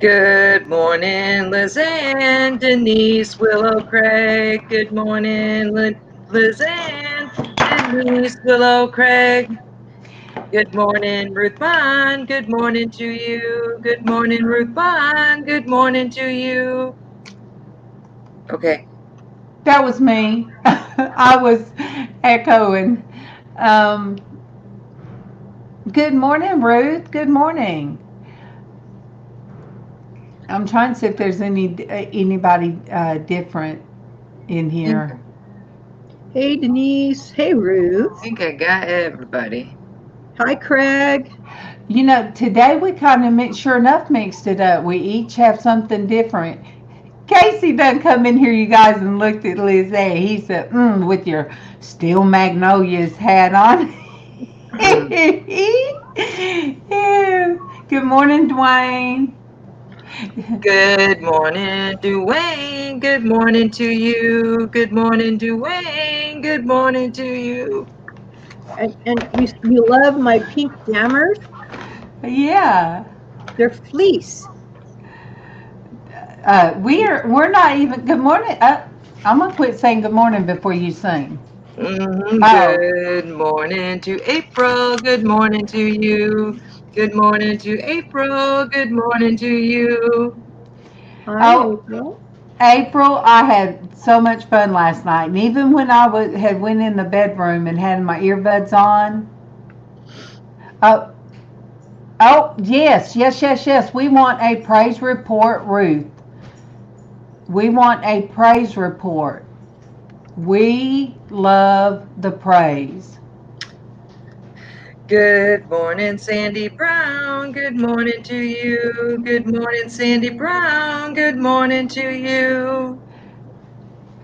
Good morning, LizzAnn, Denise, Willow, Craig. Good morning, LizzAnn, Denise, Willow, Craig. Good morning, Ruth Bond. Good morning to you. Good morning, Ruth Bond. Good morning to you. Okay. That was me. I was echoing. Um, Good morning, Ruth. Good morning. I'm trying to see if there's anybody different in here. Hey, Denise. Hey, Ruth. I think I got everybody. Hi, Craig. You know, today we kind of sure enough mixed it up. We each have something different. Casey done come in here, you guys, and looked at LizzAnn. He said, with your steel magnolias hat on. Yeah. Good morning, Dwayne. Good morning, Dwayne. Good morning to you. Good morning, Dwayne. Good morning to you. And you love my pink jammers? Yeah. They're fleece. We're not even good morning. I'm gonna quit saying good morning before you sing. Oh, Good morning to April. Good morning to you. Good morning to April. Good morning to you. Hi, oh, April. April, I had so much fun last night, and even when I had went in the bedroom and had my earbuds on. Oh, yes. We want a praise report, Ruth. We want a praise report. We love the praise. Good morning, Sandy Brown. Good morning to you. Good morning, Sandy Brown. Good morning to you.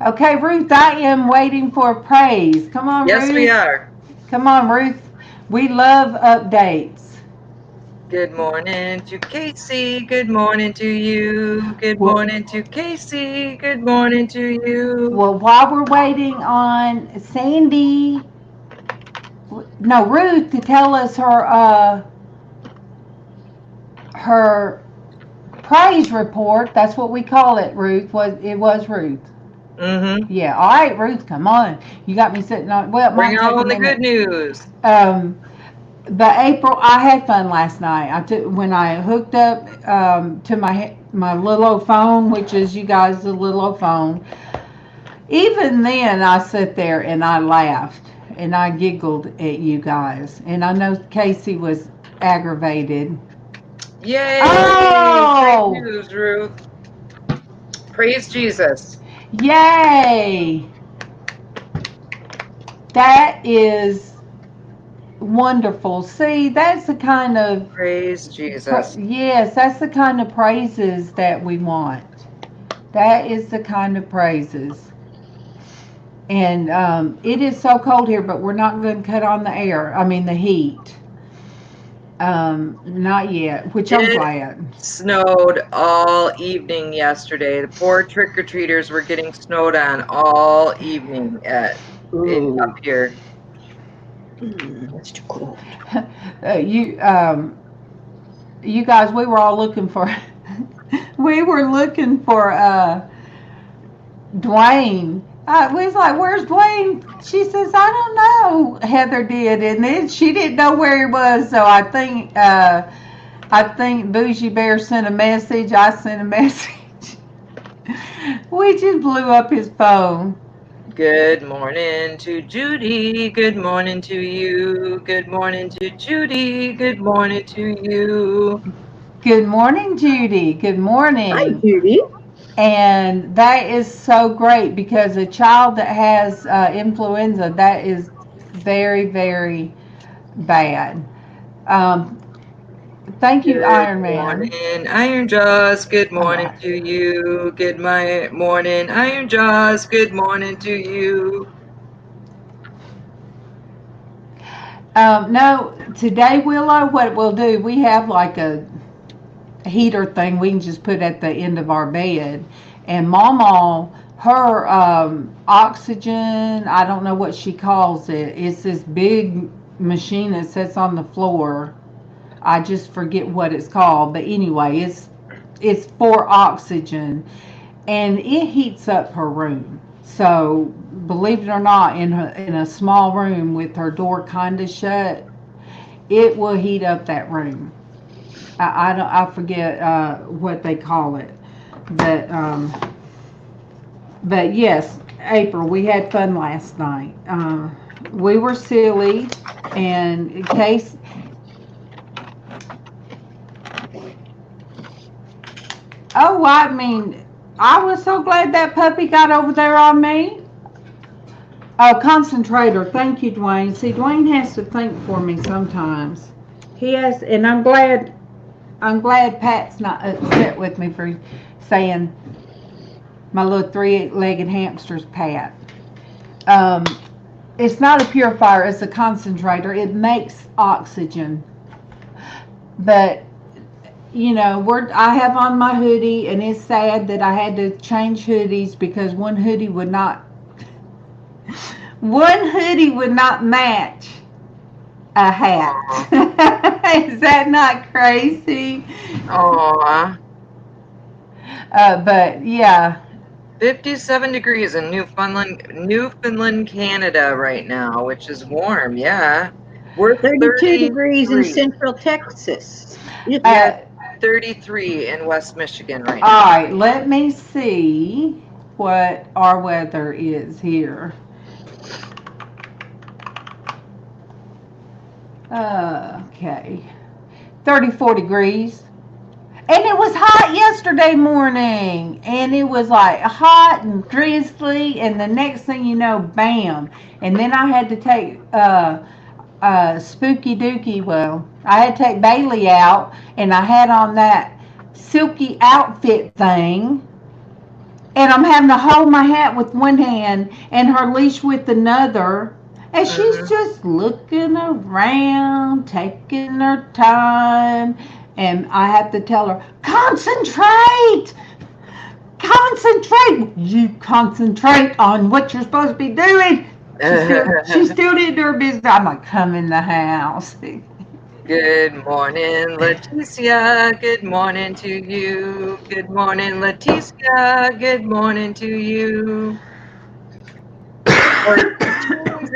Okay, Ruth, I am waiting for praise. Come on, Yes, Ruth. we are. Come on, Ruth. We love updates. Good morning to Casey. Good morning to you. Good Well, morning to Casey. Good morning to you. well, while we're waiting on Sandy, no, Ruth, to tell us her praise report. That's what we call it, Ruth. It was Ruth. Mm-hmm. Yeah. All right, Ruth. Come on. You got me sitting on. Well, it Bring might take a on the good minute. news. But April, I had fun last night. When I hooked up to my little old phone, which is you guys the little old phone. Even then, I sit there and I laughed and I giggled at you guys. And I know Casey was aggravated. Yay! Great Oh, news, Ruth. Praise Jesus. yay! That is wonderful. See, that's the kind of Praise Jesus. yes, that's the kind of praises that we want. That is the kind of praises. And it is so cold here, but we're not going to cut on the air. I mean, the heat. Not yet, which I'm It glad. snowed all evening yesterday. The poor trick-or-treaters were getting snowed on all evening up Ooh, here. it's too cold. uh, you, um, you guys, we were all looking for. We were looking for Dwayne. We was like, "Where's Dwayne?" She says, "I don't know." Heather did, and then she didn't know where he was. So I think Bougie Bear sent a message. I sent a message. We just blew up his phone. Good morning to Judy. Good morning to you. Good morning to Judy. Good morning to you. Good morning, Judy. Good Hi, morning. Judy. And that is so great because a child that has influenza, that is very, very bad. Um, Thank you, Good Iron Man. morning, Iron Jaws. Good All morning right. to you. Good morning, Iron Jaws. Good morning to you. No, today, Willow, what we'll do, we have like a heater thing we can just put at the end of our bed. And MawMaw, her oxygen, I don't know what she calls it. It's this big machine that sits on the floor. I just forget what it's called, but anyway, it's for oxygen, and it heats up her room. So believe it or not, in a small room with her door kind of shut, it will heat up that room. I forget what they call it, but yes, April, we had fun last night. We were silly, and in case. Oh, I mean, I was so glad that puppy got over there on me. Oh, concentrator. Thank you, Dwayne. See, Dwayne has to think for me sometimes. He has, and I'm glad Pat's not upset with me for saying my little three-legged hamster's Pat. It's not a purifier, it's a concentrator. It makes oxygen. But, you know, I have on my hoodie, and it's sad that I had to change hoodies because one hoodie would not match a hat. Is that not crazy? Aww. But yeah. 57 degrees in Newfoundland, Canada right now, which is warm, yeah. We're 32 degrees in Central Texas. Yeah, 33 in West Michigan right now. All right, let me see what our weather is here. Okay, 34 degrees. And it was hot yesterday morning, and it was like hot and drizzly, and the next thing you know, bam. And then I had to take Spooky Dookie, well, I had to take Bailey out, and I had on that silky outfit thing, and I'm having to hold my hat with one hand and her leash with another, and she's just looking around, taking her time. And I have to tell her, concentrate! Concentrate! You concentrate on what you're supposed to be doing. She still didn't do her business. I'm like, come in the house. Good morning, Leticia. Good morning to you. Good morning, Leticia. Good morning to you.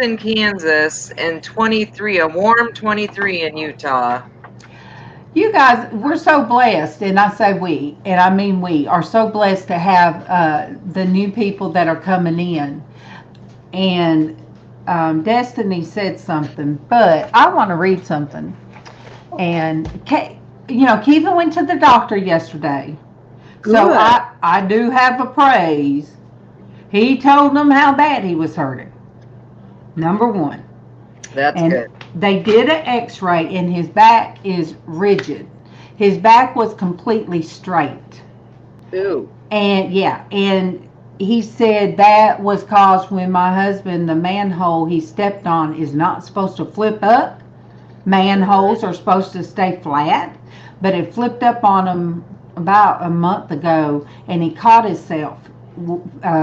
In Kansas and 23, a warm 23 in Utah. You guys, we're so blessed, and I say we, and I mean we, are so blessed to have the new people that are coming in. And Destiny said something, but I want to read something. And, you know, Kevin went to the doctor yesterday. Good. So I do have a praise. He told them how bad he was hurting. Number one. That's good. They did an x-ray, and his back is rigid. His back was completely straight. Ooh. And yeah, and he said that was caused when my husband, the manhole he stepped on is not supposed to flip up. Manholes are supposed to stay flat, but it flipped up on him about a month ago, and he caught himself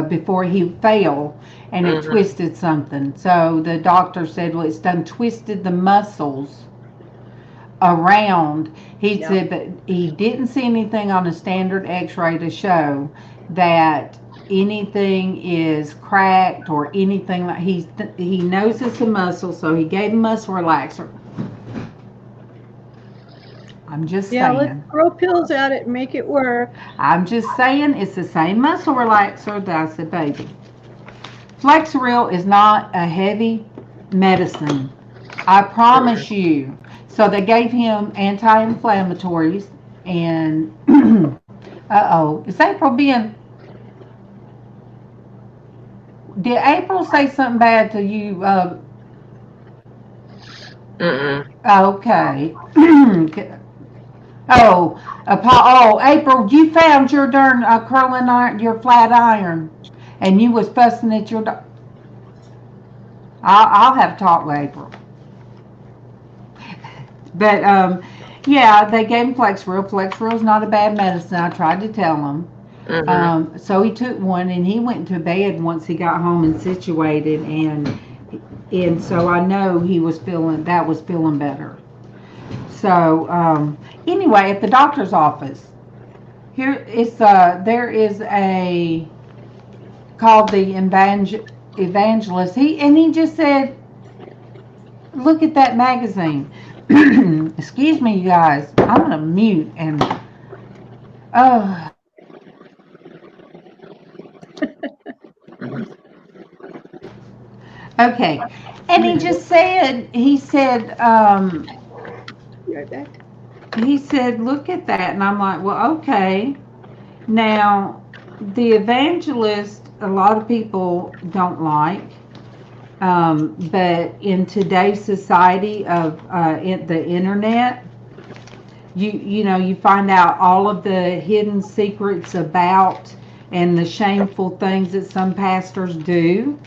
before he fell, and it twisted something. So the doctor said, well, it's done twisted the muscles around. He said, but he didn't see anything on a standard x-ray to show that anything is cracked or anything. Like he knows it's a muscle, so he gave him muscle relaxer. I'm just saying. Yeah, let's throw pills at it and make it work. I'm just saying it's the same muscle relaxer that I said, baby. Flexeril is not a heavy medicine. I promise you. So they gave him anti-inflammatories, and is April being... Did April say something bad to you? Okay. April, you found your darn curling iron, your flat iron, and you was fussing at your... I'll have to talk with April. But, yeah, they gave him Flexeril. Flexeril is not a bad medicine. I tried to tell him. So he took one, and he went to bed once he got home and situated, and so I know he was feeling better. So, anyway, at the doctor's office, Here it's there is a called the evangelist. He just said, look at that magazine. Excuse me, you guys. I'm gonna mute and oh. Okay, and he said, Be right back. he said, look at that, and I'm like, well, okay. Now, the evangelist, a lot of people don't like. But in today's society of the internet, you know, you find out all of the hidden secrets about and the shameful things that some pastors do,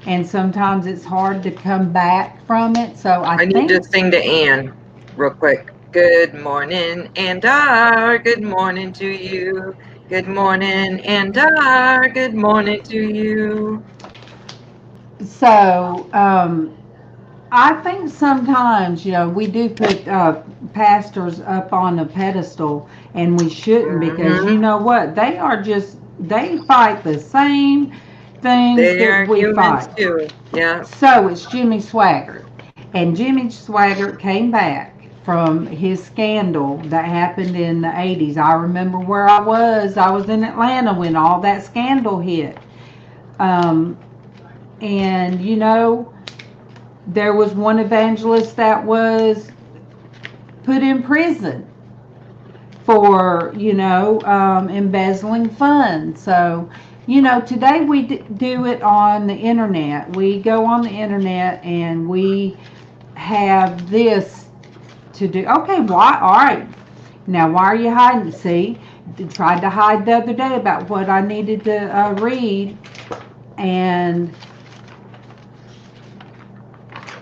and sometimes it's hard to come back from it. So I need to sing to Ann real quick. Good morning, Andar. Good morning to you. Good morning, Andar. Good morning to you. So I think sometimes, you know, we do put pastors up on a pedestal, and we shouldn't, because you know what? They fight the same things They that are we humans fight. too. Yeah. So it's Jimmy Swaggart. And Jimmy Swaggart came back from his scandal that happened in the 80s. I remember where I was. I was in Atlanta when all that scandal hit. And, you know, there was one evangelist that was put in prison for, you know, embezzling funds. So, you know, today we do it on the internet. We go on the internet and we have this to do. Okay, why? All right. Now, why are you hiding? See, tried to hide the other day about what I needed to read, and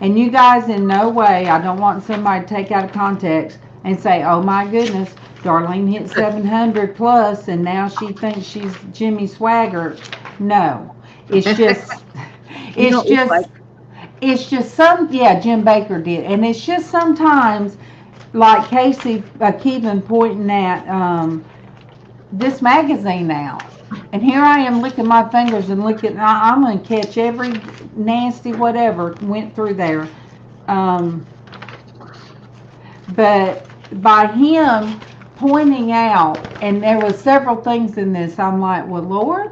you guys, in no way, I don't want somebody to take out of context and say, oh my goodness, Darlene hit 700 plus and now she thinks she's Jimmy Swaggart. No, it's just, it's just yeah, Jim Baker did. And it's just sometimes, like Casey Keevan pointing at this magazine now. And here I am licking my fingers and looking, I'm going to catch every nasty whatever went through there. But by him pointing out, and there was several things in this, I'm like, well, Lord,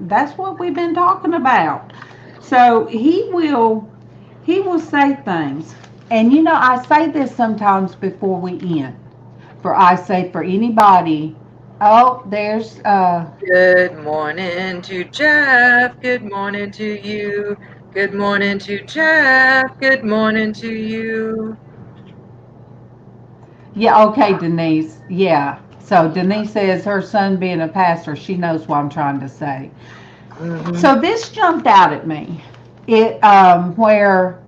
that's what we've been talking about. So he will say things. And you know, I say this sometimes before we end. I say for anybody, oh, there's Good morning to Jeff. Good morning to you. Good morning to Jeff. Good morning to you. yeah, okay, Denise. Yeah. So Denise says her son being a pastor, she knows what I'm trying to say. So this jumped out at me. It where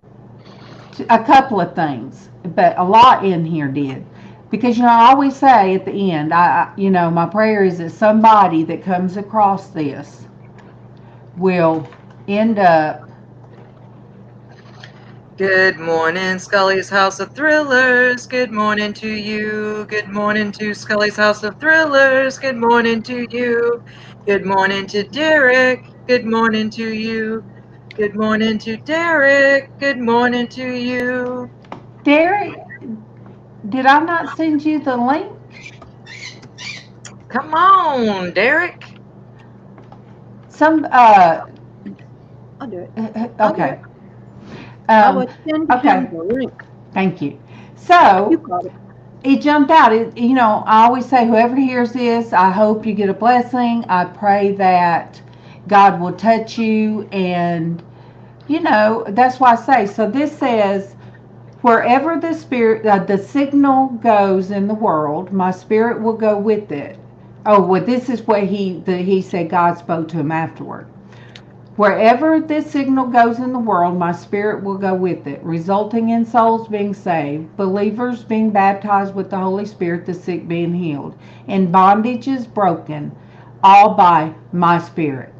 a couple of things, but a lot in here did. Because you know, I always say at the end, you know, my prayer is that somebody that comes across this will end up. Good morning, Scully's House of Thrillers. Good morning to you. Good morning to Scully's House of Thrillers. Good morning to you. Good morning to Derek. Good morning to you. Good morning to Derek. Good morning to you. Derek, did I not send you the link? Come on, Derek. I'll do it. Okay. I will send him the link. Thank you. You So got it. it jumped out. You know, I always say, whoever hears this, I hope you get a blessing. I pray that God will touch you, and you know, that's why I say. So this says, wherever the spirit, the signal goes in the world, my spirit will go with it. Oh, well, this is what he said. God spoke to him afterward. Wherever this signal goes in the world, my spirit will go with it, resulting in souls being saved, believers being baptized with the Holy Spirit, the sick being healed, and bondages broken, all by my spirit.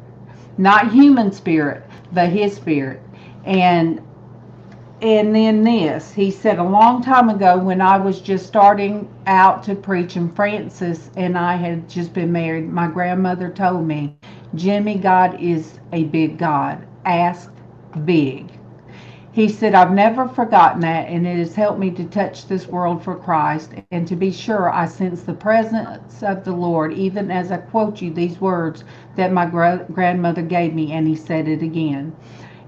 Not human spirit, but his spirit. And and then this. He said, a long time ago when I was just starting out to preach, and Francis and I had just been married, my grandmother told me, Jimmy, God is a big God. Ask big. He said, I've never forgotten that, and it has helped me to touch this world for Christ, and to be sure I sense the presence of the Lord, even as I quote you these words that my grandmother gave me, and he said it again.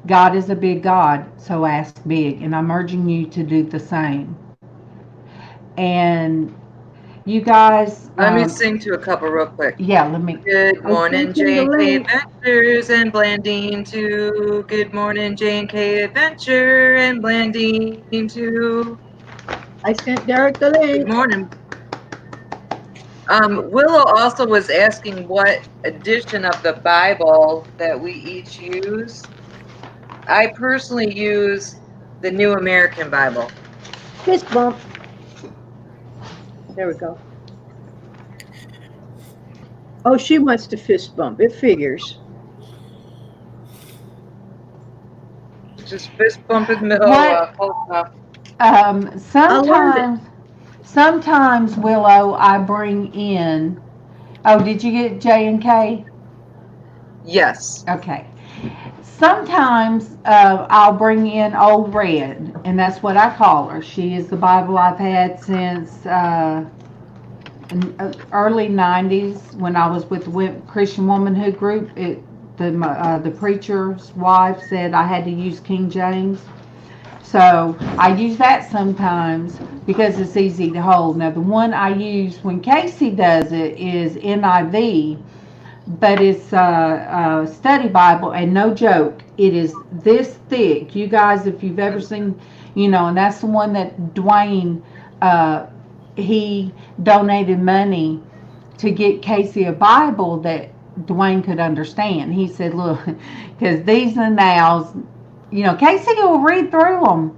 God is a big God, so ask big, and I'm urging you to do the same. And you guys... Let me sing to a couple real quick. Yeah, let me... Good morning, sent you the J&K link. Adventures and Blandean too. Good morning, J&K Adventure and Blandean too. I sent Derek the Good link. morning. Willow also was asking what edition of the Bible that we each use. I personally use the New American Bible. Fist bump. There we go. Oh, she wants to fist bump. It figures. Just fist bump in the middle. Sometimes, Willow, I bring in... Oh, did you get J and K? Yes. Okay. Sometimes I'll bring in Old Red, and that's what I call her. She is the Bible I've had since early 90s when I was with the Christian Womanhood group. The preacher's wife said I had to use King James. So I use that sometimes because it's easy to hold. Now the one I use when Casey does it is NIV, but it's a study Bible, and no joke, it is this thick. You guys, if you've ever seen, and that's the one that Dwayne, he donated money to get Casey a Bible that Dwayne could understand. He said, look, because these and nows, Casey will read through them,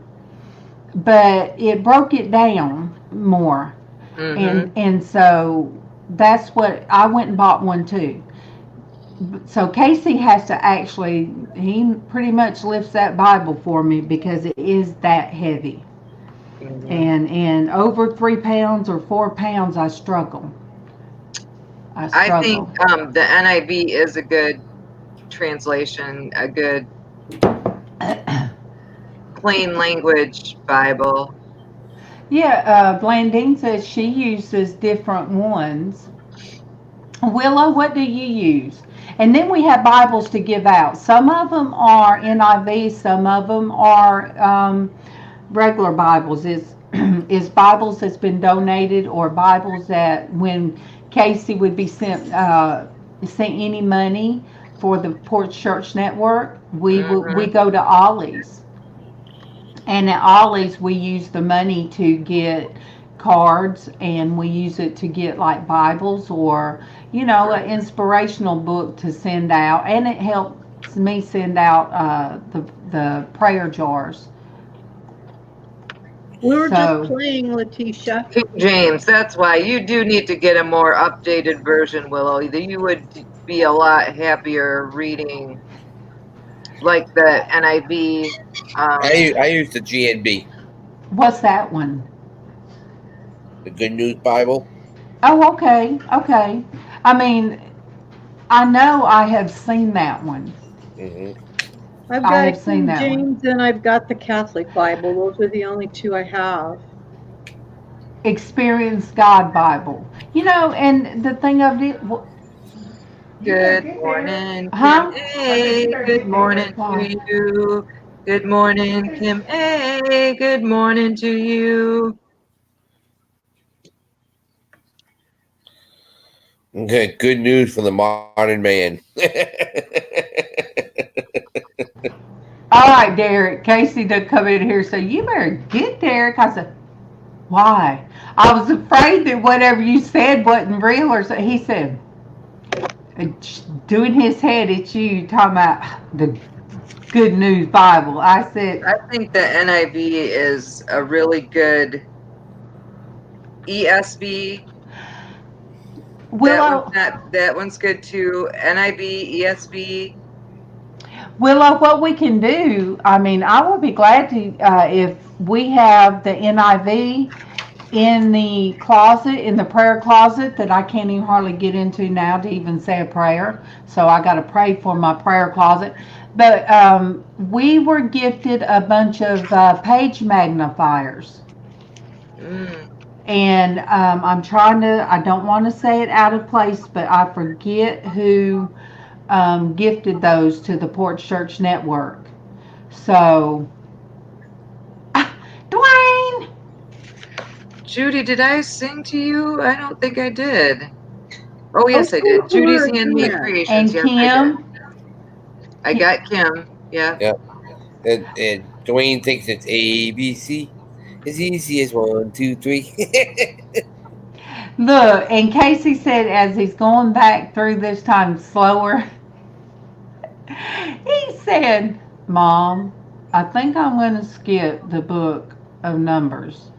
but it broke it down more. Mm-hmm. And so that's what I went and bought one too. So Casey has to actually, he pretty much lifts that Bible for me because it is that heavy. Mm-hmm. And over 3 pounds or 4 pounds, I struggle. I think the NIV is a good translation, a good plain language Bible. Yeah, Blandean says she uses different ones. Willow, what do you use? And then we have Bibles to give out. Some of them are NIV, some of them are regular Bibles. Is Bibles that's been donated, or Bibles that when Casey would be sent any money for the Porch Church Network, we go to Ollie's. And at Ollie's, we use the money to get cards, and we use it to get like Bibles or, an inspirational book to send out. And it helps me send out the prayer jars. We were just playing, Letitia. King James, that's why you do need to get a more updated version, Willow. You would be a lot happier reading like the NIV. I use the GNB. What's that one? The Good News Bible. Oh, okay. I mean, I know I have seen that one. Mm-hmm. I've got King James and I've got the Catholic Bible. Those are the only two I have. Experience God Bible. And the thing of it... Good morning, Kim A. Good morning to you. Good morning, Kim A. Good morning to you. Okay, good news for the modern man. All right, Derek. Casey did come in here, so you better get Derek. I said, why? I was afraid that whatever you said wasn't real, or so. He said, doing his head at you, talking about the Good News Bible. I said, I think the NIV is a really good ESV. That one's good too. NIV, ESV. Willow, what we can do, I mean, I will be glad to, if we have the NIV in the closet, in the prayer closet, that I can't even hardly get into now to even say a prayer. So I got to pray for my prayer closet. But we were gifted a bunch of page magnifiers. And I'm trying to, I don't want to say it out of place, but I forget who gifted those to the Porch Church Network. So, Dwayne! Judy, did I sing to you? I don't think I did. Oh, yes, I did. Judy's Handmade Creations. And Kim? I got Kim. Yeah. Yeah. And Dwayne thinks it's ABC. As easy as 1, 2, 3. Look, and Casey said as he's going back through this time slower, he said, Mom, I think I'm going to skip the book of Numbers.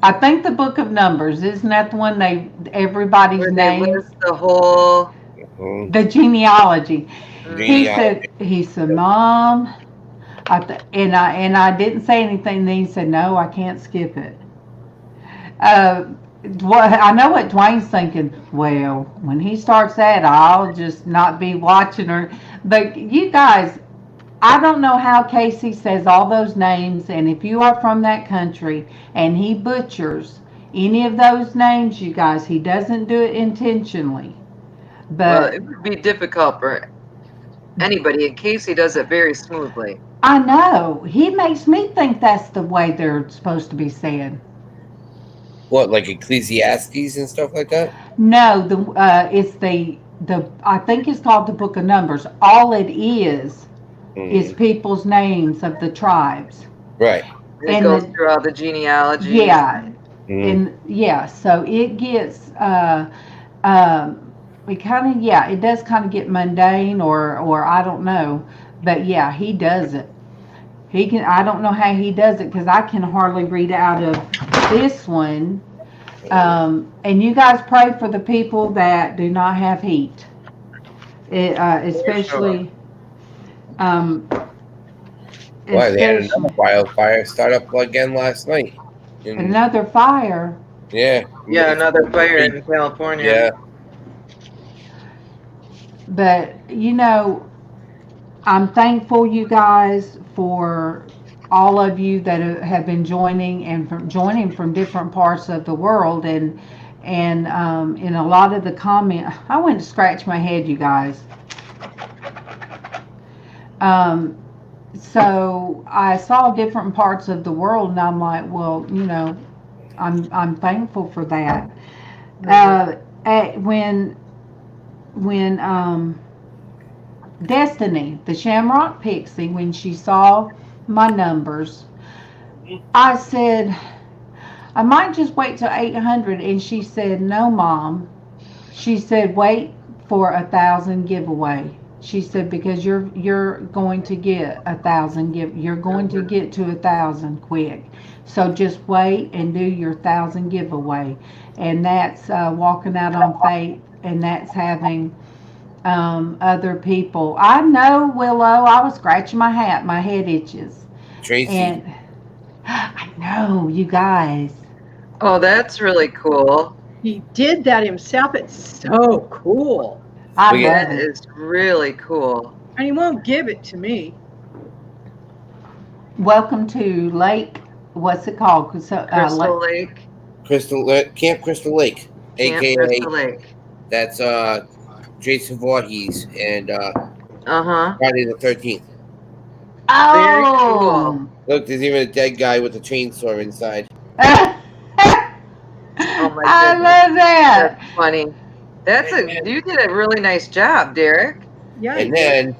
I think the book of Numbers, isn't that the one everybody's name? The whole... The genealogy. He said, Mom, and I didn't say anything. Then he said, no, I can't skip it. I know what Dwayne's thinking. Well, when he starts that, I'll just not be watching her. But you guys, I don't know how Casey says all those names, and if you are from that country and he butchers any of those names, you guys, he doesn't do it intentionally. But well, it would be difficult for anybody, and Casey does it very smoothly. I know. He makes me think that's the way they're supposed to be said. What, like Ecclesiastes and stuff like that? No, it's the I think it's called the Book of Numbers. All it is people's names of the tribes. Right. It goes through all the genealogies. Yeah. And so it gets it does kind of get mundane or I don't know. But yeah, he does it. I don't know how he does it because I can hardly read out of this one. And you guys pray for the people that do not have heat. Especially Why, they had another wildfire start up again last night. Another fire? Yeah. Yeah, another fire in California. Yeah. But, I'm thankful, you guys, for all of you that have been joining from different parts of the world. And in a lot of the comments, I went to scratch my head, you guys. So I saw different parts of the world, and I'm like, well, I'm thankful for that. When Destinie, the Shamrock Pixie, when she saw my numbers, I said, I might just wait till 800, and she said, no, Mom. She said, wait for 1,000 giveaway. She said, because you're going to get 1,000 you're going to get to 1,000 quick. So just wait and do your 1,000 giveaway. And that's walking out on faith, and that's having other people. I know, Willow, I was scratching my head itches. Traci. And I know, you guys. Oh, that's really cool. He did that himself. It's so cool. That is really cool. And he won't give it to me. Welcome to Lake, what's it called? Crystal Lake. Camp Crystal Lake. Camp AKA Crystal Lake. That's Jason Voorhees and Friday the 13th. Oh, very cool. Look, there's even a dead guy with a chainsaw inside. Oh my goodness. I love that. That's funny. You did a really nice job, Derek. Yeah. And then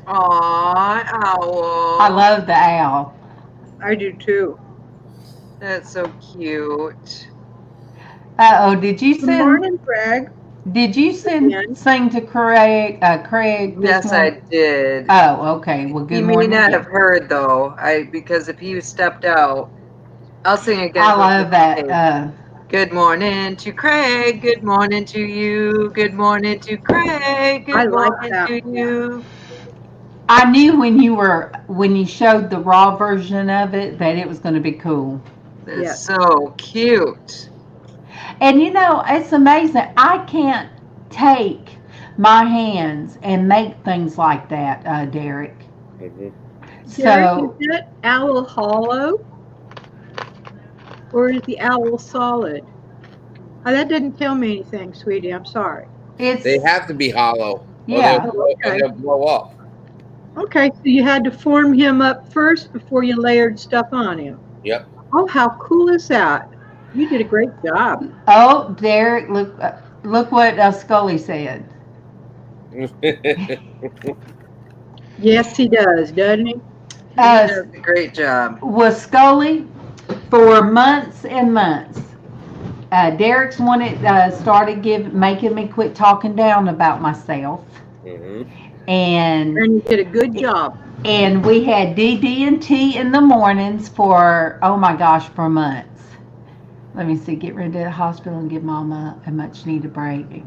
Aw, owl. I love the owl. I do too. That's so cute. Did you Good send? morning, Greg. Did you sing to Craig? Craig. Yes, I did. Oh, okay. Well, good morning. He may not have heard though. Because if he stepped out, I'll sing again. I love that. Good morning to Craig. Good morning to you. Good morning to Craig. Good I like morning that. to you. I knew when you showed the raw version of it that it was going to be cool. It's Yes. so cute. And it's amazing. I can't take my hands and make things like that, Derek. Mhm. Derek, So is that owl hollow? Or is the owl solid? Oh, that didn't tell me anything, sweetie. I'm sorry. it's They have to be hollow, or yeah. they'll blow up. Okay, so you had to form him up first before you layered stuff on him. Yep. Oh, how cool is that? You did a great job. Oh, Derek, look what Scully said. Yes, he does, doesn't he? He does a great job. Was Scully for months and months. Derek's started making me quit talking down about myself, Mhm. and you did a good job. And we had DD&T in the mornings for for months. Let me see, get rid of the hospital and give Mama a much needed break.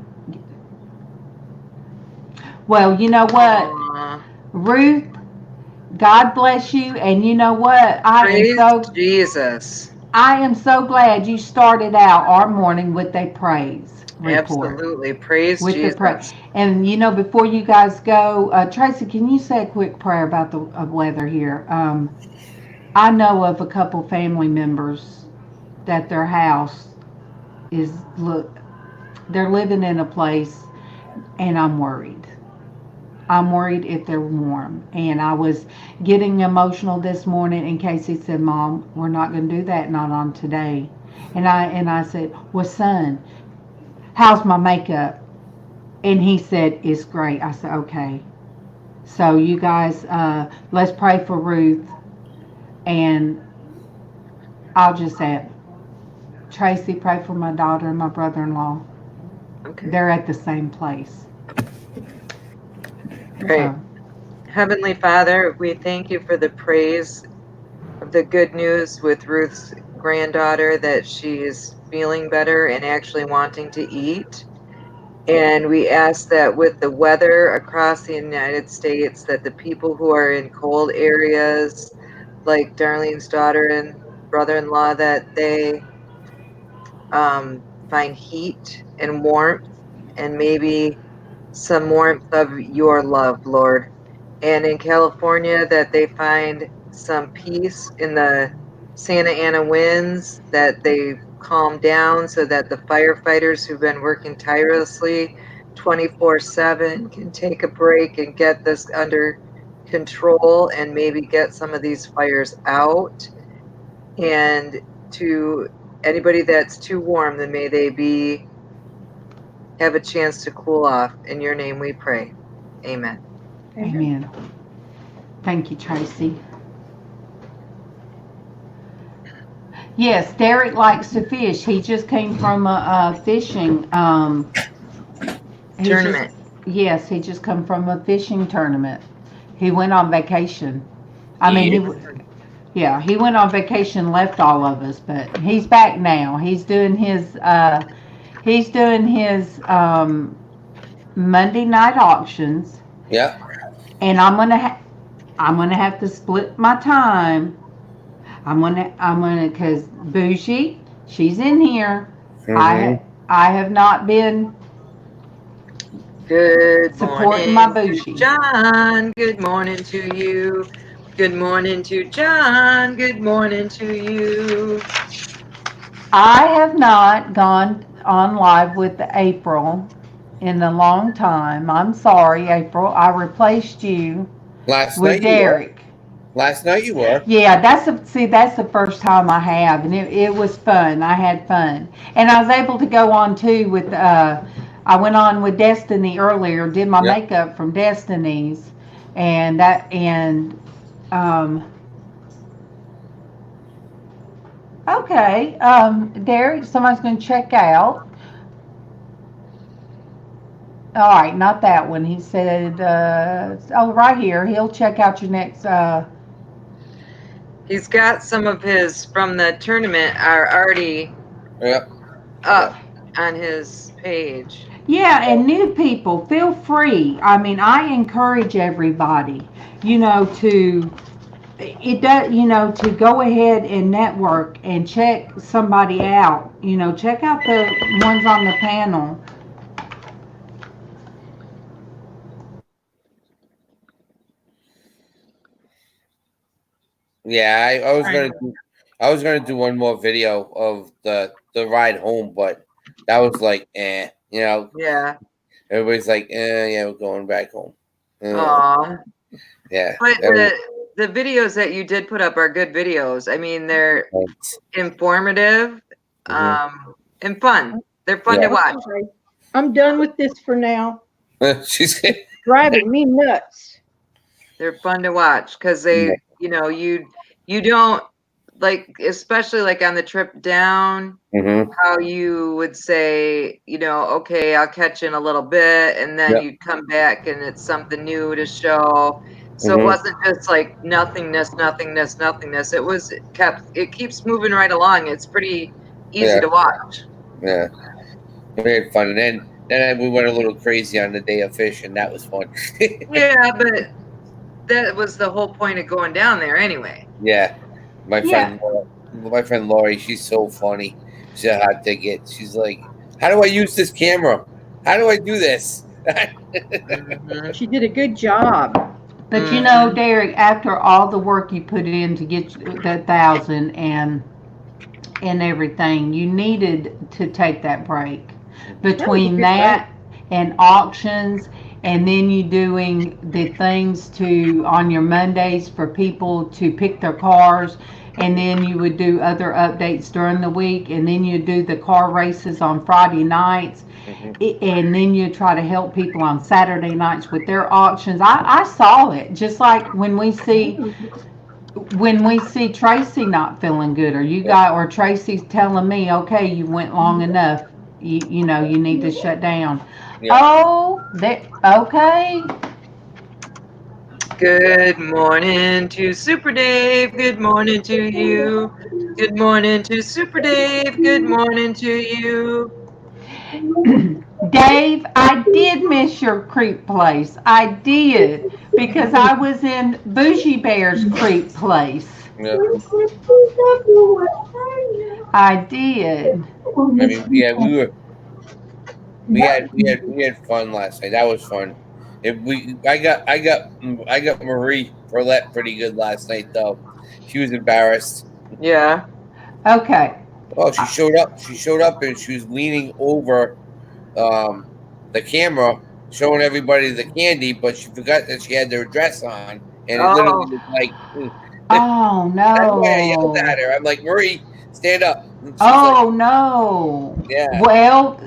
Well, you know what, Ruth, God bless you, and you know what, Praise Jesus. I am so glad you started out our morning with a praise report. Absolutely. Praise Jesus. And before you guys go, Tracy, can you say a quick prayer about the weather here? I know of a couple family members that their house they're living in a place, and I'm worried. I'm worried if they're warm. And I was getting emotional this morning, and Casey said, Mom, we're not going to do that, not on today. And I said, well, son, how's my makeup? And he said, it's great. I said, okay. So you guys, let's pray for Ruth. And I'll just add, Tracy, pray for my daughter and my brother-in-law. Okay. They're at the same place. Great. Heavenly Father, we thank you for the praise of the good news with Ruth's granddaughter, that she is feeling better and actually wanting to eat. And we ask that with the weather across the United States, that the people who are in cold areas, like Darlene's daughter and brother-in-law, that they find heat and warmth, and maybe some warmth of your love, Lord. And in California, that they find some peace in the Santa Ana winds, that they calm down so that the firefighters who've been working tirelessly 24/7 can take a break and get this under control and maybe get some of these fires out. And to anybody that's too warm, then may they have a chance to cool off. In your name we pray. Amen. Amen. Thank you, Tracy. Yes, Derek likes to fish. He just came from a fishing tournament. He just come from a fishing tournament. He went on vacation. He went on vacation, left all of us, but he's back now. He's doing his Monday night auctions. Yeah. And I'm gonna have to split my time. I'm gonna because Bougie, she's in here. Mm-hmm. I have not been supporting my Bougie. John, good morning to you. Good morning to John. Good morning to you. I have not gone on live with April in a long time. I'm sorry, April. I replaced you with Derek. Last night you were. Yeah, that's the first time I have, and it was fun. I had fun, and I was able to go on too with. I went on with Destiny earlier, did my makeup from Destiny's, and okay, Derek, somebody's going to check out. All right, not that one. He said, right here. He'll check out your next. He's got some of his from the tournament are already up on his page. Yeah, and new people, feel free. I mean, I encourage everybody, to to go ahead and network and check somebody out. Check out the ones on the panel. Yeah, I was gonna do one more video of the ride home, but that was like, Yeah. Everybody's like, yeah, we're going back home. Aw. Yeah. But the videos that you did put up are good videos. I mean, they're informative, and fun. They're fun to watch. I'm done with this for now. She's driving me nuts. They're fun to watch because they, you don't like, especially like on the trip down, how you would say, okay, I'll catch you in a little bit, and then you'd come back and it's something new to show. So it wasn't just like nothingness. It keeps moving right along. It's pretty easy to watch. Yeah. We had fun. And then we went a little crazy on the day of fish, and that was fun. Yeah, but that was the whole point of going down there anyway. Yeah. My friend Lori, she's so funny. She's a hot ticket. She's like, how do I use this camera? How do I do this? She did a good job. But Derek, after all the work you put in to get that 1,000 and everything, you needed to take that break. Between that and auctions, and then you doing the things on your Mondays for people to pick their cars, and then you would do other updates during the week, and then you do the car races on Friday nights, and then you try to help people on Saturday nights with their auctions. I saw it, just like when we see Traci not feeling good, or Traci's telling me, okay, you went long enough, you need to shut down. Okay. Good morning to Super Dave. Good morning to you. Good morning to Super Dave. Good morning to you. Dave, I did miss your creep place. I did, because I was in Bougie Bear's creep place. Yeah. I did. I mean, yeah, we had fun last night. That was fun. I got Marie Perlette pretty good last night though. She was embarrassed. Yeah. Okay. Oh, she showed up. She showed up and she was leaning over the camera, showing everybody the candy, but she forgot that she had their dress on, and it literally was like, oh no! That's why I yelled at her. I'm like, Marie, stand up. No! Yeah. Well,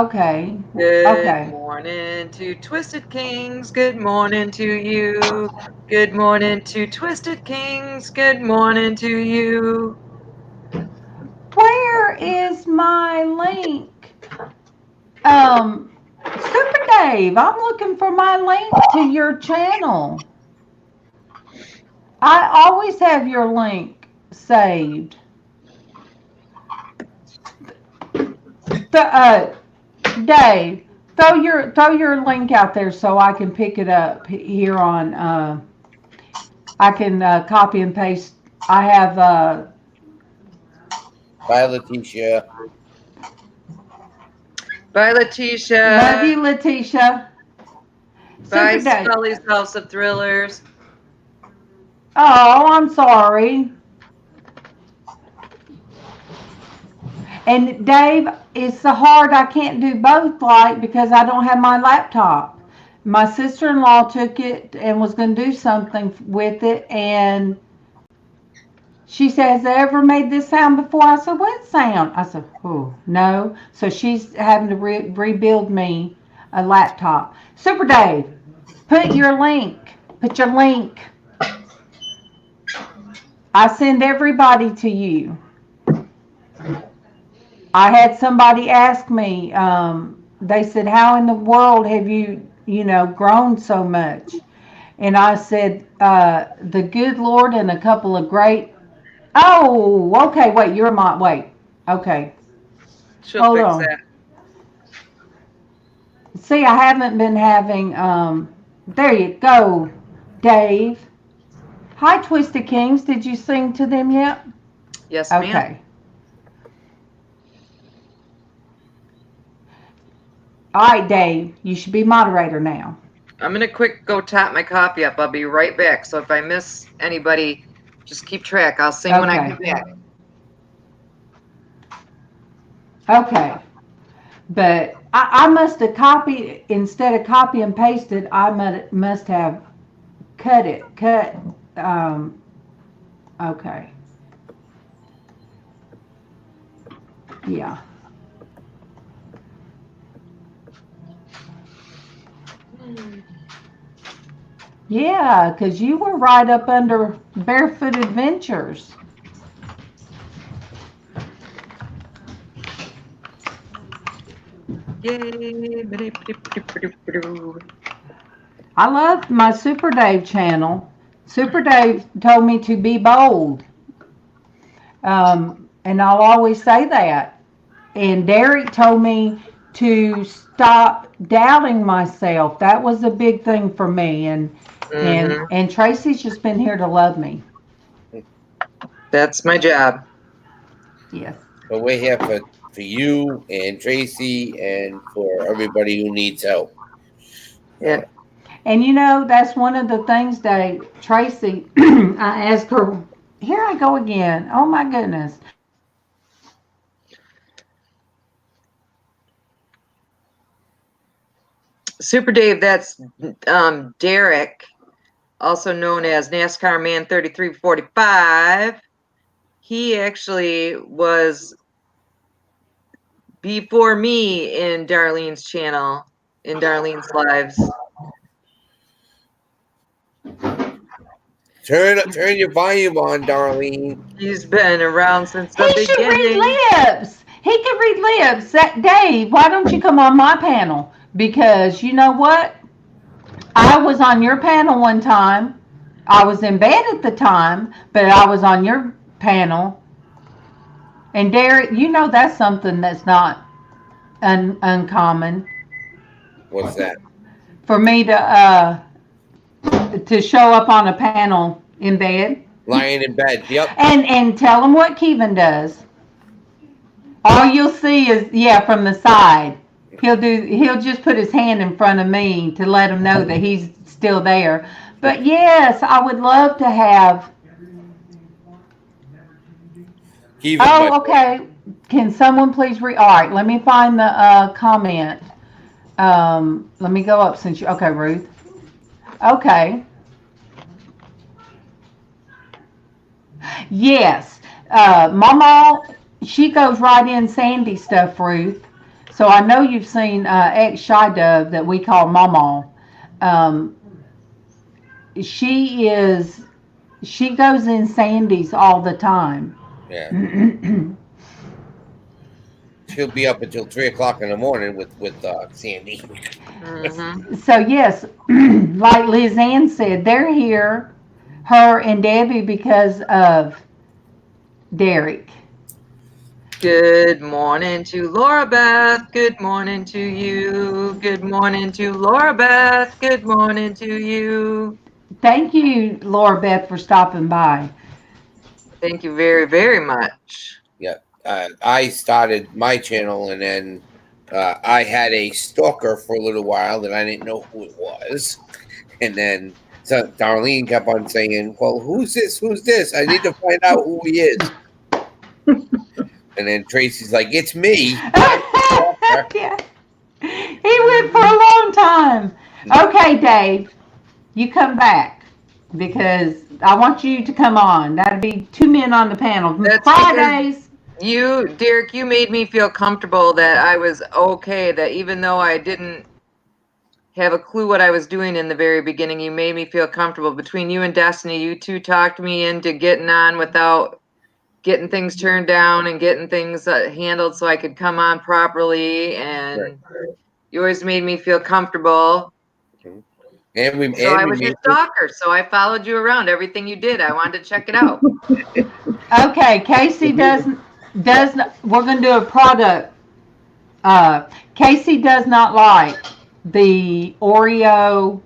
okay. Good morning to Twisted Kings. Good morning to you. Good morning to Twisted Kings. Good morning to you. Where is my link? Super Dave, I'm looking for my link to your channel. I always have your link saved. Dave, throw your link out there so I can pick it up here on. I can copy and paste. I have. Bye, Letitia. Bye, Letitia. Love you, Letitia. Bye, Scully's House of Thrillers. Oh, I'm sorry. And Dave, it's so hard. I can't do both, because I don't have my laptop. My sister-in-law took it and was going to do something with it, and she says, "Has I ever made this sound before?" I said, "What sound?" I said, "Oh, no." So she's having to rebuild me a laptop. Super Dave, put your link. I send everybody to you. I had somebody ask me, they said, "How in the world have you, grown so much?" And I said, the good Lord and a couple of great. Oh, okay. Wait, Okay. She'll Hold fix on. that. See, I haven't been having, there you go, Dave. Hi, Twisted Kings. Did you sing to them yet? Yes, ma'am. Okay. All right, Dave. You should be moderator now. I'm going to go top my coffee up. I'll be right back. So if I miss anybody, just keep track. I'll sing when I get back. Okay. But I must have copied, instead of copy and pasted, I must have cut it. Okay. Yeah. Yeah, because you were right up under Barefoot Adventures. Yay. I love my Super Dave channel. Super Dave told me to be bold. And I'll always say that. And Derek told me to stop doubting myself. That was a big thing for me. And Traci's just been here to love me. That's my job. Yes. But we're here for you and Traci and for everybody who needs help. Yeah. And you know, that's one of the things that Traci, I asked her, here I go again. Oh my goodness. Super Dave, that's Derek, also known as NASCAR Man 3345. He actually was before me in Darlene's channel, in Darlene's lives. Turn your volume on, Darlene. He's been around since the He beginning. should read lips. He can read lips. Dave, why don't you come on my panel? Because you know what? I was on your panel one time. I was in bed at the time, but I was on your panel. And Derek, you know that's something that's not uncommon. What's that? For me to show up on a panel in bed. Lying in bed. Yep. And tell them what Kevin does. All you'll see is from the side. He'll just put his hand in front of me to let him know that he's still there. But yes, I would love to have. Okay. Can someone please read? All right, let me find the comment. Let me go up since you. Okay, Ruth. Okay. Yes. MawMaw, she goes right in Sandi stuff, Ruth. So I know you've seen Xshydovex that we call MawMaw. She goes in Sandi's all the time. Yeah. She'll be up until 3 o'clock in the morning with Sandi. So yes, like LizzAnn said, they're here, her and Debbie, because of Derek. Good morning to Laura Beth. Good morning to you. Good morning to Laura Beth. Good morning to you. Thank you, Laura Beth, for stopping by. Thank you very, very much. Yeah. I started my channel and then I had a stalker for a little while that I didn't know who it was. And then Darlene kept on saying, well, who's this? Who's this? I need to find out who he is. And then Traci's like, it's me. Yeah. He went for a long time. Okay, Dave, you come back because I want you to come on. That'd be 2 men on the panel. That's Fridays. Derek, you made me feel comfortable that I was okay, that even though I didn't have a clue what I was doing in the very beginning, you made me feel comfortable. Between you and Destiny, you two talked me into getting on without getting things turned down and getting things handled so I could come on properly. And you always made me feel comfortable. And I was your stalker, so I followed you around. Everything you did, I wanted to check it out. Okay, Casey doesn't. we're going to do a product. Casey does not like the Oreo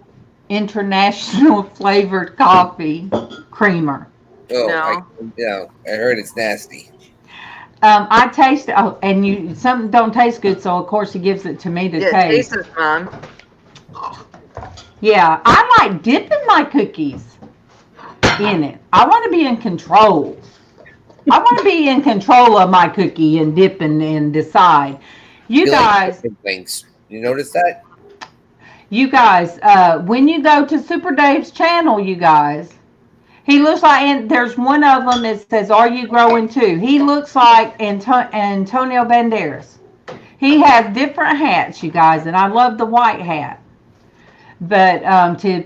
International flavored coffee creamer. Oh, No. I heard it's nasty. I taste and something don't taste good, so of course he gives it to me to taste. Taste it, Mom. Yeah, I like dipping my cookies in it. I want to be in control. I want to be in control of my cookie and dip and decide. You guys, like things. You notice that? You guys, when you go to Super Dave's channel, you guys, he looks like, and there's one of them that says, "Are you growing too?" He looks like Antonio Banderas. He has different hats, you guys, and I love the white hat. But to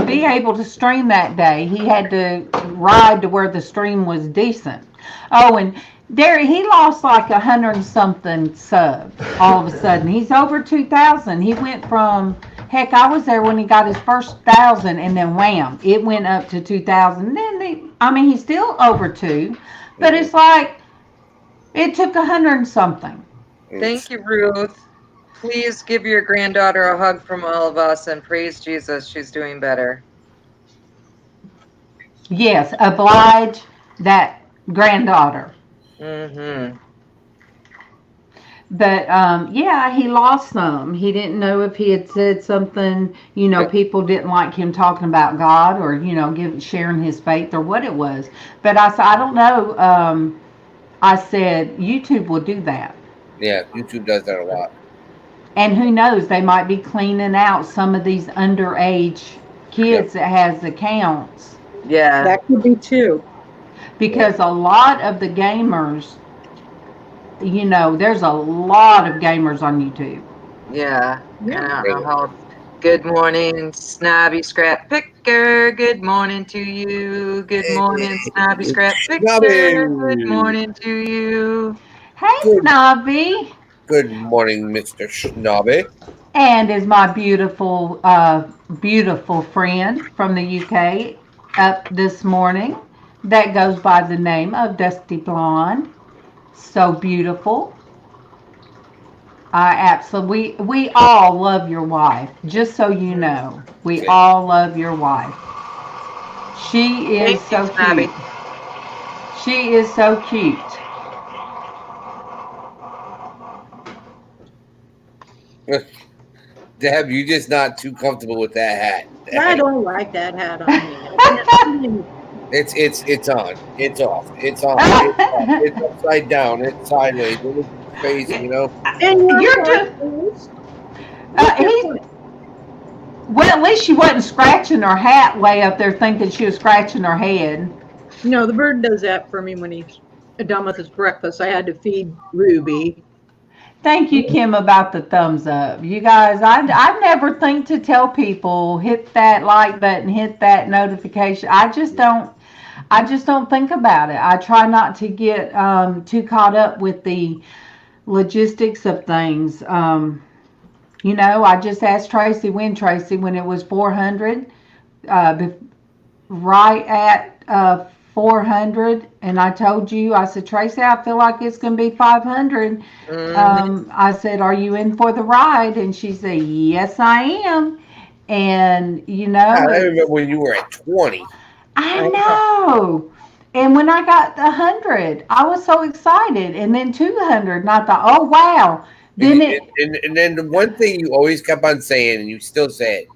be able to stream that day, he had to ride to where the stream was decent. Oh, and he lost like 100 and something subs all of a sudden. He's over 2,000. He went from, heck, I was there when he got his first 1,000, and then wham, it went up to 2,000. Then he's still over 2, but it's like it took 100 and something. Thank you, Ruth. Please give your granddaughter a hug from all of us and praise Jesus. She's doing better. Yes, oblige that granddaughter. Mm-hmm. But yeah, he lost some. He didn't know if he had said something, people didn't like him talking about God or, sharing his faith or what it was. But I said, I don't know. I said, YouTube will do that. Yeah, YouTube does that a lot. And who knows, they might be cleaning out some of these underage kids that has accounts. Yeah. That could be too. Because a lot of the gamers, there's a lot of gamers on YouTube. Yeah. I don't know how. Good morning, Snobby Scrap Picker. Good morning to you. Good morning, Snobby Scrap Picker. Good morning to you. Hey, Snobby. Good morning, Mr. Snobby. And is my beautiful, beautiful friend from the UK up this morning that goes by the name of Dusty Blonde. So beautiful. We all love your wife. Just so you know, we all love your wife. She is so cute. She is so cute. Deb, you're just not too comfortable with that hat. I don't like that hat on me. It's on. It's off. It's on. It's off. It's upside down. It's sideways. It's crazy, And you're just. Well, at least she wasn't scratching her hat way up there, thinking she was scratching her head. No, the bird does that for me when he's done with his breakfast. I had to feed Ruby. Thank you, Kim, about the thumbs up. You guys, I never think to tell people, hit that like button, hit that notification. I just don't think about it. I try not to get too caught up with the logistics of things. I just asked Traci when it was 400, right at 400, and I told you, I said, Traci, I feel like it's going to be 500. I said, are you in for the ride? And she said, yes, I am. And, I remember when you were at 20. I know. And when I got 100, I was so excited. And then 200, and I thought, oh, wow. And then the one thing you always kept on saying, and you still say it,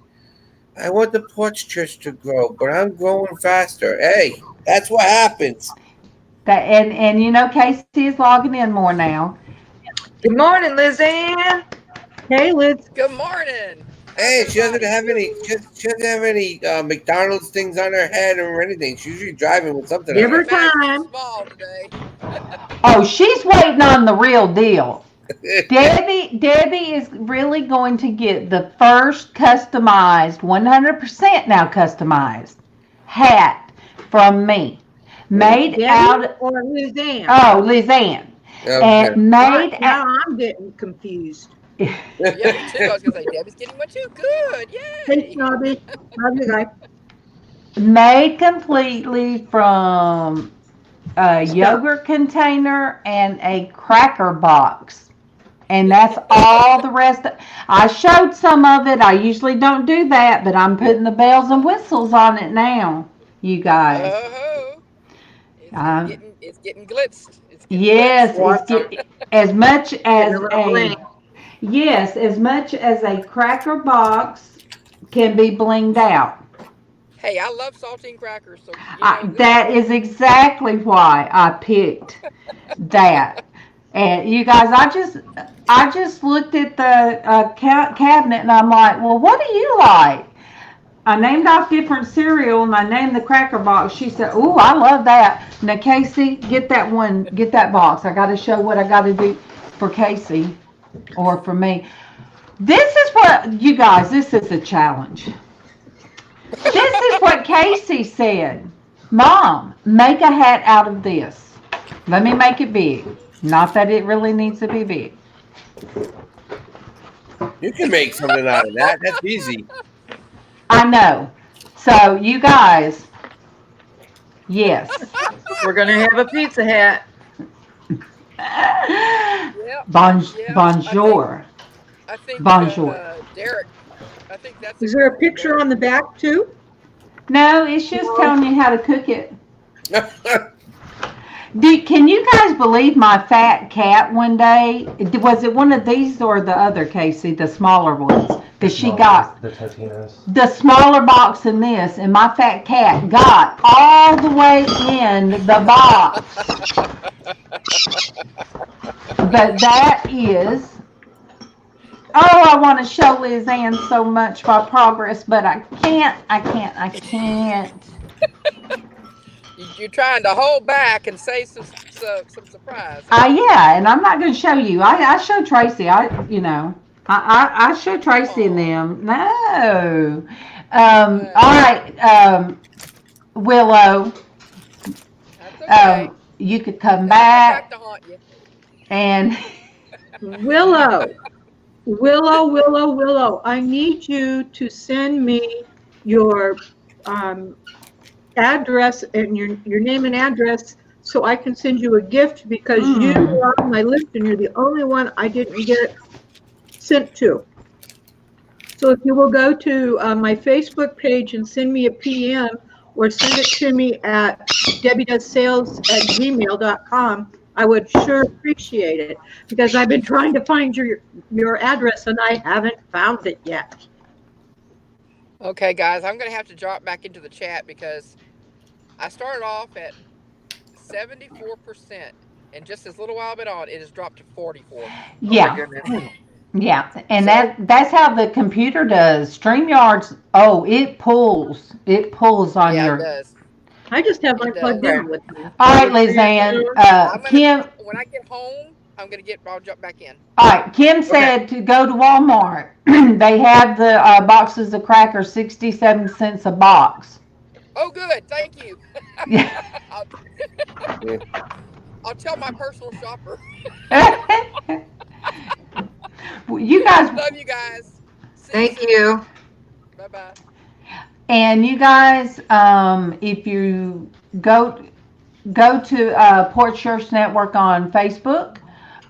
I want the Porch Church to grow, but I'm growing faster. Hey, that's what happens. And Casey is logging in more now. Good morning, LizzAnn. Hey, Liz. Good morning. Hey, she doesn't have any McDonald's things on her head or anything. She's usually driving with something. Give her on her. time. Small today. Oh, she's waiting on the real deal. Debbie is really going to get the first customized, 100% now customized hat from me. Made out or LizzAnn. Oh, LizzAnn. Okay. And made now I'm getting confused. Yeah, me too. I was going to say, Debbie's getting one too. Good. Yay. Hey, Snobby. Love you guys. made completely from a yogurt container and a cracker box. And that's all the rest. I showed some of it. I usually don't do that, but I'm putting the bells and whistles on it now, you guys. Oh, Um, it's getting glitzed. It's getting Yes, blitzed. it's as much as Getting a little bling. yes, as much as a cracker box can be blinged out. Hey, I love saltine crackers, so you know, That is exactly why I picked that. And you guys, I just looked at the cabinet and I'm like, well, what do you like? I named off different cereal and I named the cracker box. She said, "Ooh, I love that." Now, Casey, get that one, get that box. I got to show what I got to do for Casey or for me. This is what, you guys, this is a challenge. This is what Casey said. Mom, make a hat out of this. Let me make it big. Not that it really needs to be big. You can make something out of that. That's easy. I know. So, you guys, yes. We're going to have a pizza hat. Bonjour. I think Bonjour. Derek. I think that's. Is there a picture on the back too? No, it's just telling you how to cook it. Can you guys believe my fat cat one day? Was it one of these or the other, Casey, the smaller ones that she got? The Totinos. The smaller box than this, and my fat cat got all the way in the box. But that is... Oh, I want to show LizzAnn so much my progress, but I can't. You're trying to hold back and say some surprise. Yeah, and I'm not going to show you. I show Traci. I show Traci and them. No. All right, Willow. That's okay. You could come back back to haunt you. and Willow, I need you to send me your address and your name and address so I can send you a gift because you are on my list and you're the only one I didn't get sent to. So if you will go to my Facebook page and send me a PM or send it to me at DebbieDoesSales@gmail.com, I would sure appreciate it because I've been trying to find your address and I haven't found it yet. Okay, guys, I'm going to have to drop back into the chat because I started off at 74%, and just this little while bit on, it has dropped to 44. yeah. Yeah, and that's how the computer does. StreamYard's, it pulls on Yeah, your... it does. I just have mine plugged in with me. All right, LizzAnn. Kim... When I get home, I'll jump back in. All right, Kim said to go to Walmart. They have the boxes of crackers, 67 cents a box. Oh, good. Thank you. Yeah. I'll tell my personal shopper. You guys... Love you guys. Thank you. Bye-bye. And you guys, if you go to Porch Church Network on Facebook,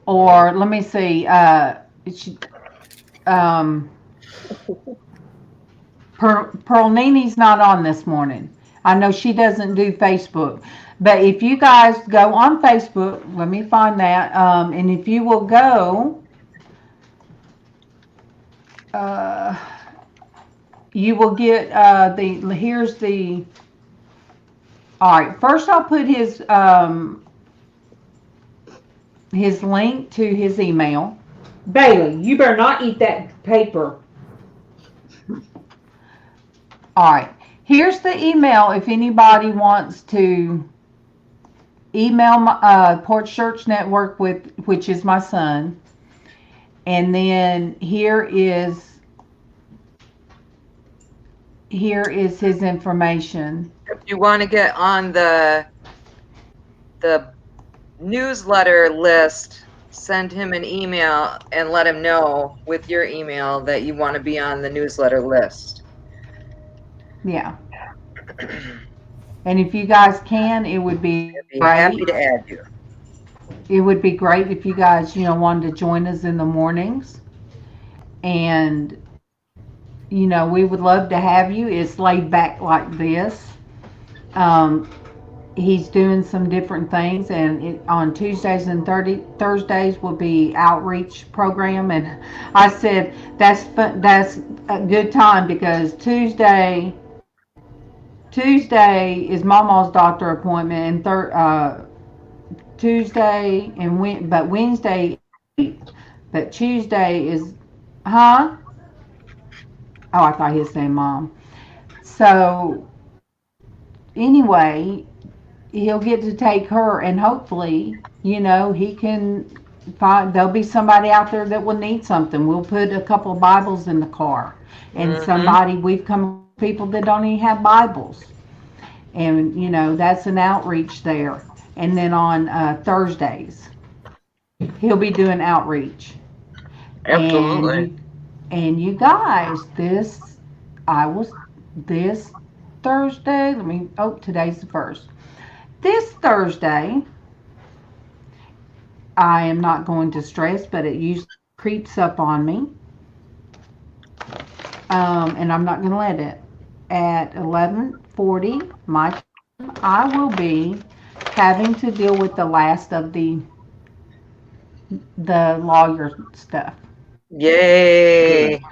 or let me see, Pearl Nini's not on this morning. I know she doesn't do Facebook, but if you guys go on Facebook, let me find that, and if you will go, you will get here's the, all right, first I'll put his link to his email. Bailey, you better not eat that paper. All right, here's the email if anybody wants to email my, Porch Church Network, which is my son. And then here is his information. If you want to get on the newsletter list, send him an email and let him know with your email that you want to be on the newsletter list. Yeah. And if you guys can, it would be Be great. happy to add you. It would be great if you guys, wanted to join us in the mornings. And, we would love to have you. It's laid back like this. He's doing some different things, and on Tuesdays and Thursdays will be outreach program. And I said that's a good time because Tuesday is MawMaw's doctor appointment, and Tuesday and but Wednesday, but Tuesday is, huh? Oh, I thought he was saying mom. So anyway, he'll get to take her, and hopefully, he can find, there'll be somebody out there that will need something. We'll put a couple of Bibles in the car, and we've come people that don't even have Bibles, and that's an outreach there. And then on Thursdays, he'll be doing outreach. Absolutely. And you guys, this Thursday, today's the 1st. This Thursday, I am not going to stress, but it usually creeps up on me. And I'm not going to let it. At 11:40 my time, I will be having to deal with the last of the lawyer stuff. Yay.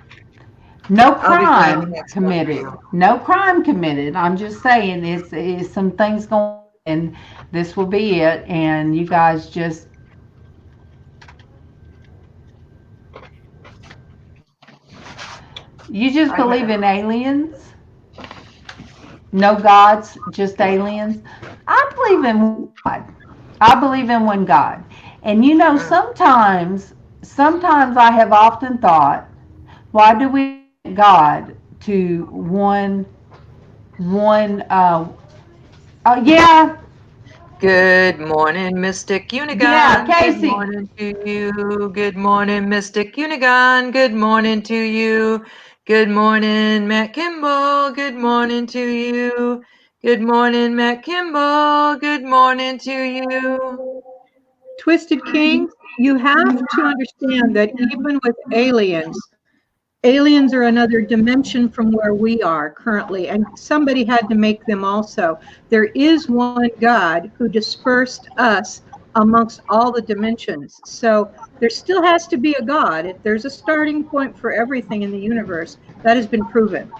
No I'll be glad to crime have some for committed. you. No crime committed. I'm just saying it's some things going on, and this will be it. And you guys just believe in aliens? No gods, just aliens? I believe in God. I believe in one God. And sometimes I have often thought, why do we get God to one yeah. Good morning, Mystic Unigon. Yeah, Casey. Good morning to you. Good morning, Mystic Unigon. Good morning to you. Good morning, Matt Kimball. Good morning to you. Good morning, Matt Kimball. Good morning to you. Twisted King, you have to understand that even with aliens are another dimension from where we are currently, and somebody had to make them also. There is one God who dispersed us amongst all the dimensions. So there still has to be a God. If there's a starting point for everything in the universe, that has been proven.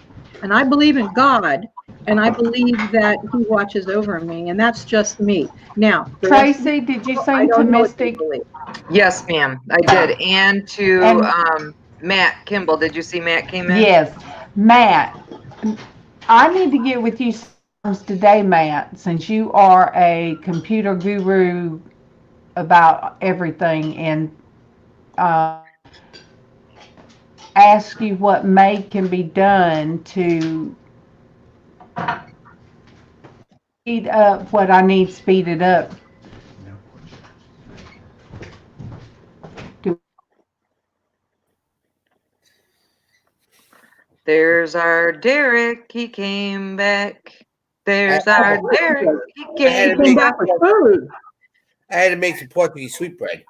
And I believe in God, and I believe that he watches over me, and that's just me. Now, Tracy, did you I sing to don't know what they Mystic? believe. Yes, ma'am, I did. And to Matt Kimball. Did you see Matt came in? Yes. Matt, I need to get with you today, Matt, since you are a computer guru about everything, and ask you what can be done to speed up what I need speeded up. There's our Derek. He came back. There's our Derek. He came back. with food. I had to make some Portuguese sweetbread.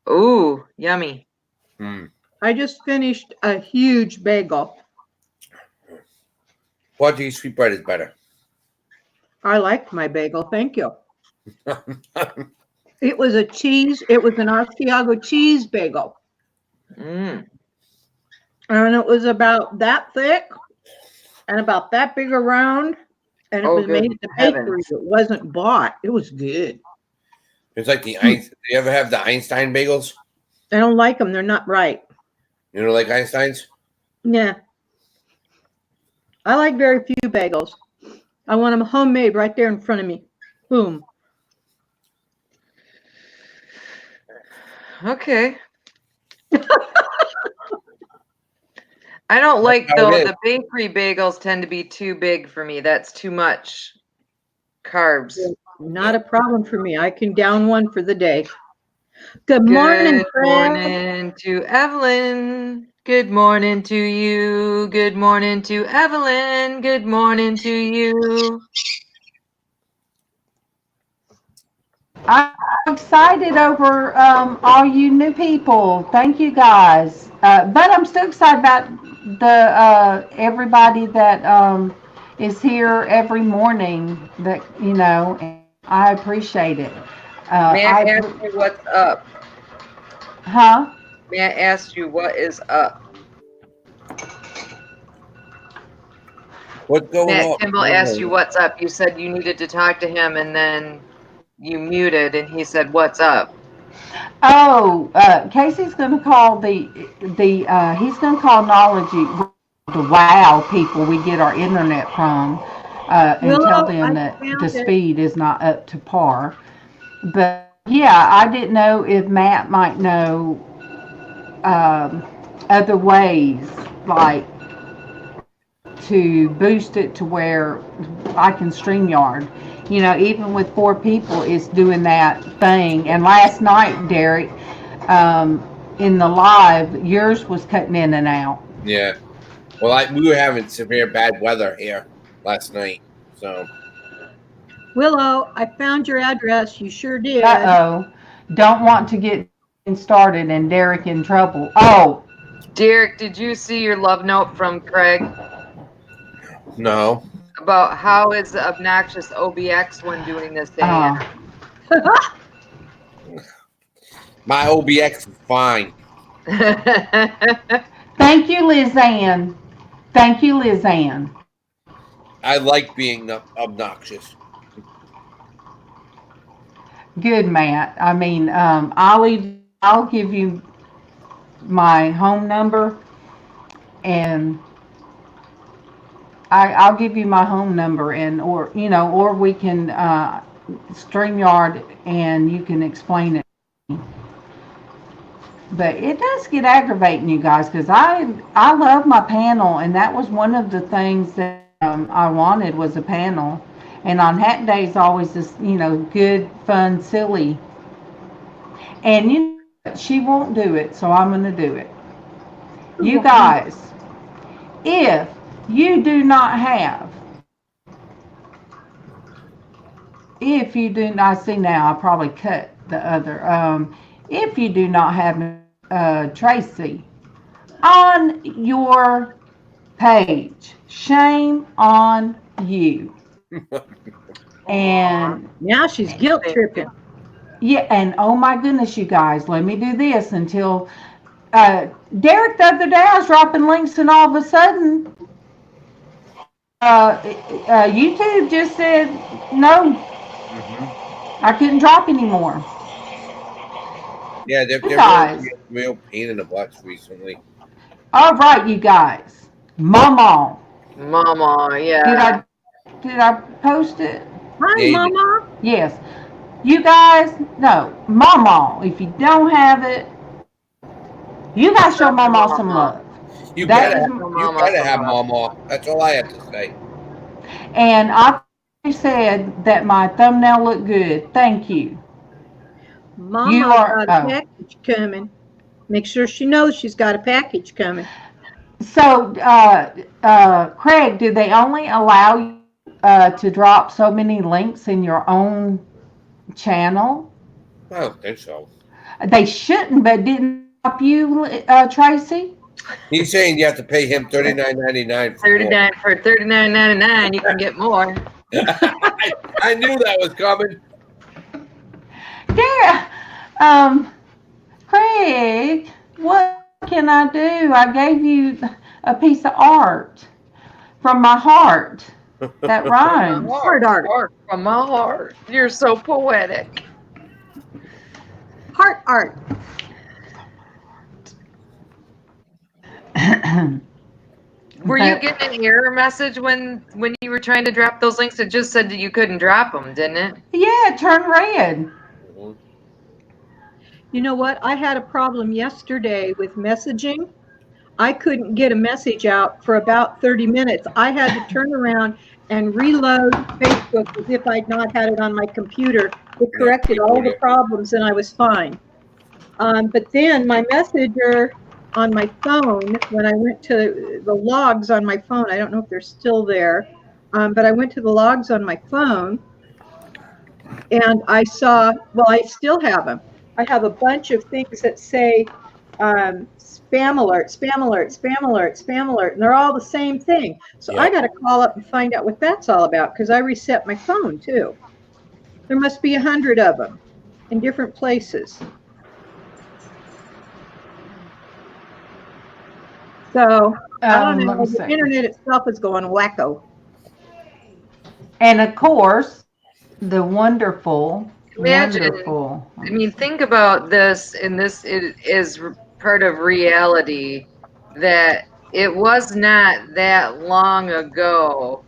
Ooh, yummy. I just finished a huge bagel. Portuguese sweetbread is better. I liked my bagel. Thank you. It was an Asiago cheese bagel. And it was about that thick and about that big around. And it was made at the bakery. It wasn't bought. It was good. It's like the do you ever have the Einstein bagels? I don't like them. They're not right. You don't like Einsteins? Yeah. I like very few bagels. I want them homemade right there in front of me. Boom. Okay. I don't like the bakery bagels tend to be too big for me. That's too much carbs. Not a problem for me. I can down one for the day. Good morning, Good morning to Evelyn. Good morning to you. Good morning to Evelyn. Good morning to you. I'm excited over all you new people. Thank you guys. But I'm still excited about the everybody that is here every morning. That I appreciate it. May I ask you what's up? Huh? May I ask you what is up? What's going Matt on? Kimball asked you what's up. You said you needed to talk to him, and then you muted, and he said, "What's up?" Oh, Casey's going to call he's going to call Knology the WOW people we get our internet from, and tell them that the speed is not up to par. But yeah, I didn't know if Matt might know other ways, like to boost it to where I can StreamYard. Even with 4 people, it's doing that thing. And last night, Derek, in the live, yours was cutting in and out. Yeah. Well, we were having severe bad weather here last night, so. Willow, I found your address. You sure did. Uh-oh. Don't want to get started and Derek in trouble. Oh. Derek, did you see your love note from Craig? No. About how is the obnoxious OBX one doing this day? My OBX is fine. Thank you, LizzAnn. Thank you, LizzAnn. I like being obnoxious. Good, Matt. I mean, I'll give you my home number, and I'll give you my home number, and or we can StreamYard, and you can explain it. But it does get aggravating, you guys, because I love my panel, and that was one of the things that I wanted was a panel. And on Hat Day is always this, good, fun, silly. And she won't do it, so I'm going to do it. You guys, if you do not have, I see now, I probably cut the other. If you do not have Traci on your page, shame on you. And now she's guilt tripping. Yeah, and oh my goodness, you guys, let me do this until Derek the other day I was dropping links and all of a sudden YouTube just said no. I couldn't drop anymore. Yeah, they're guys, real pain in the butts recently. All right, you guys. MawMaw. MawMaw, yeah. Did I post it? Hi, MawMaw. Yes. You guys, no, MawMaw. If you don't have it, you guys show MawMaw some love. You gotta have MawMaw. That's all I have to say. And I said that my thumbnail looked good. Thank you. Mama got a package coming. Make sure she knows she's got a package coming. So, Craig, do they only allow you to drop so many links in your own channel? I don't think so. They shouldn't, but didn't stop you, Traci? He's saying you have to pay him $39.99. For $39.99, you can get more. I knew that was coming. There, Craig, what can I do? I gave you a piece of art from my heart. That rhymes. Art from my heart. You're so poetic. Heart art. Were you getting an error message when you were trying to drop those links? It just said that you couldn't drop them, didn't it? Yeah, it turned red. You know what? I had a problem yesterday with messaging. I couldn't get a message out for about 30 minutes. I had to turn around and reload Facebook as if I'd not had it on my computer. It corrected all the problems and I was fine. But then my messenger on my phone when I went to the logs on my phone. I don't know if they're still there, but I went to the logs on my phone and I saw, well, I still have them. I have a bunch of things that say spam alert, spam alert, spam alert, spam alert, and they're all the same thing. So I got to call up and find out what that's all about because I reset my phone too. There must be 100 of them in different places. So I don't know. The internet itself is going wacko. And of course, the wonderful. I mean, think about this, and this is part of reality, that it was not that long ago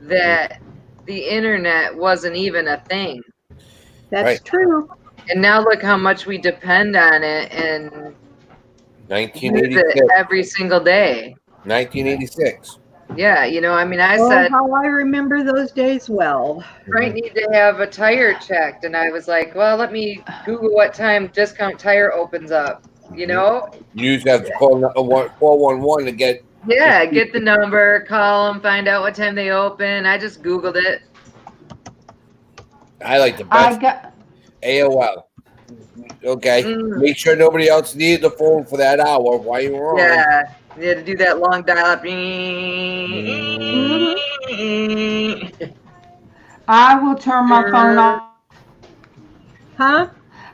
that the internet wasn't even a thing. That's true. And now look how much we depend on it and 1986. use it every single day. 1986. Yeah, you know, I mean, I Oh, said, how I remember those days well. Frank need to have a tire checked, and I was like, well, let me Google what time Discount Tire opens up. You know, you used to have to call 411 to get. Yeah, get the number, call them, find out what time they open. I just Googled it. I like the best. AOL. Okay, make sure nobody else needed the phone for that hour while you were on. Yeah, you had to do that long dial-up. I will turn my phone off. Huh?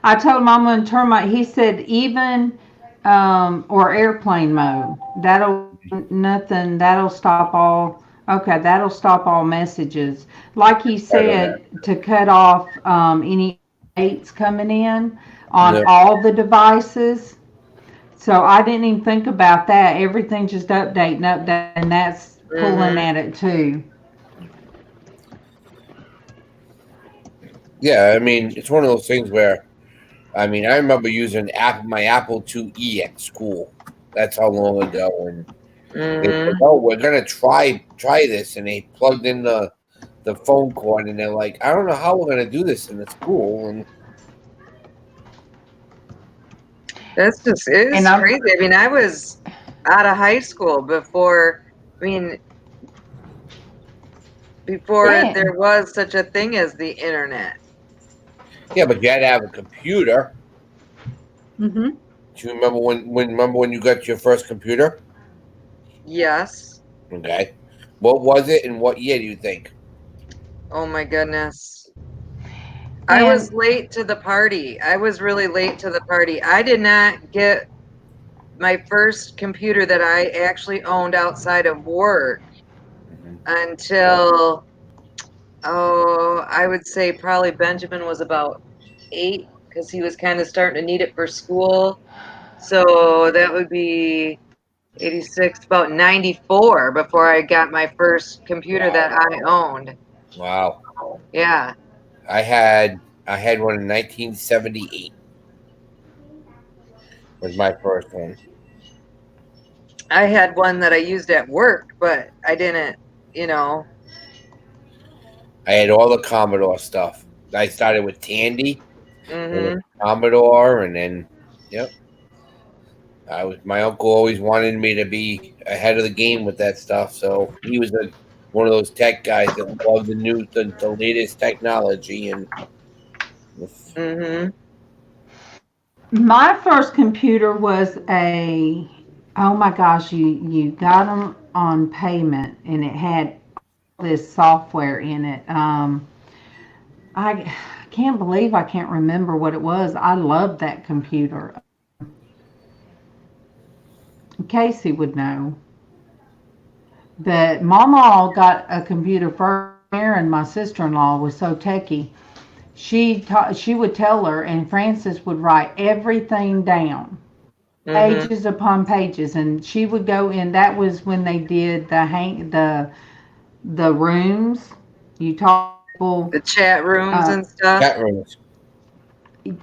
I told him I'm going to turn my. He said even or airplane mode. That'll stop all. Okay, that'll stop all messages. Like he said, to cut off any dates coming in on all the devices. So I didn't even think about that. Everything just update, and that's pulling at it too. Yeah, I mean, it's one of those things where, I mean, I remember using my Apple IIe at school. That's how long ago. And they said, oh, we're gonna try this, and they plugged in the phone cord, and they're like, I don't know how we're gonna do this in the school. And That's just crazy. I mean, I was out of high school before there was such a thing as the internet. Yeah, but you had to have a computer. Mm-hmm. Do you remember when you got your first computer? Yes. Okay. What was it and what year do you think? Oh my goodness. I was late to the party. I was really late to the party. I did not get my first computer that I actually owned outside of work until, I would say probably Benjamin was about 8 because he was kind of starting to need it for school. So that would be 86, about 94 before I got my first computer that I owned. Wow. Yeah. I had one in 1978. Was my first one. I had one that I used at work, but I didn't, I had all the Commodore stuff. I started with Tandy, Commodore, and then, my uncle always wanted me to be ahead of the game with that stuff. So he was one of those tech guys that loved the latest technology. And my first computer was oh my gosh, you got them on payment, and it had this software in it. I can't believe I can't remember what it was. I loved that computer. Casey would know. But MawMaw got a computer first, and my sister-in-law was so techie. She would tell her, and Frances would write everything down, pages upon pages, and she would go in. That was when they did the rooms. You talk the chat rooms and stuff. Chat rooms.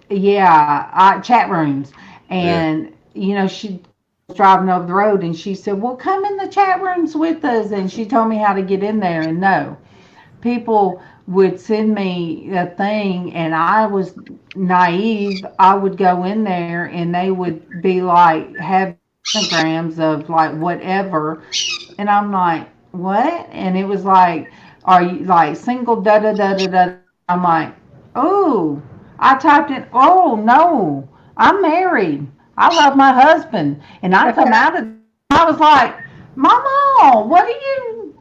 Yeah, chat rooms, and she was driving over the road, and she said, "Well, come in the chat rooms with us," and she told me how to get in there. And no, people would send me a thing, and I was naive. I would go in there, and they would be like, have grams of like whatever. And I'm like, what? And it was like, are you like single, da da da da da? I'm like, oh, I typed in, oh no, I'm married. I love my husband. And I come out of, I was like, Mama, what are you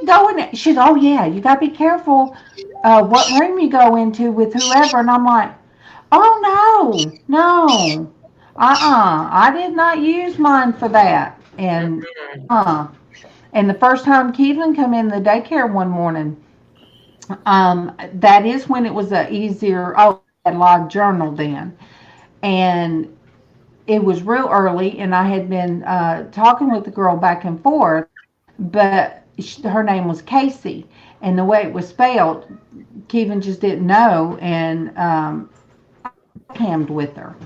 going at? She's, oh yeah, you got to be careful what room you go into with whoever. And I'm like, oh no, I did not use mine for that. And the first time Keelan come in the daycare one morning, that is when it was a easier. Oh, I had live journal then, and it was real early, and I had been talking with the girl back and forth, but her name was Casey, and the way it was spelled, Kevin just didn't know, and cammed with her.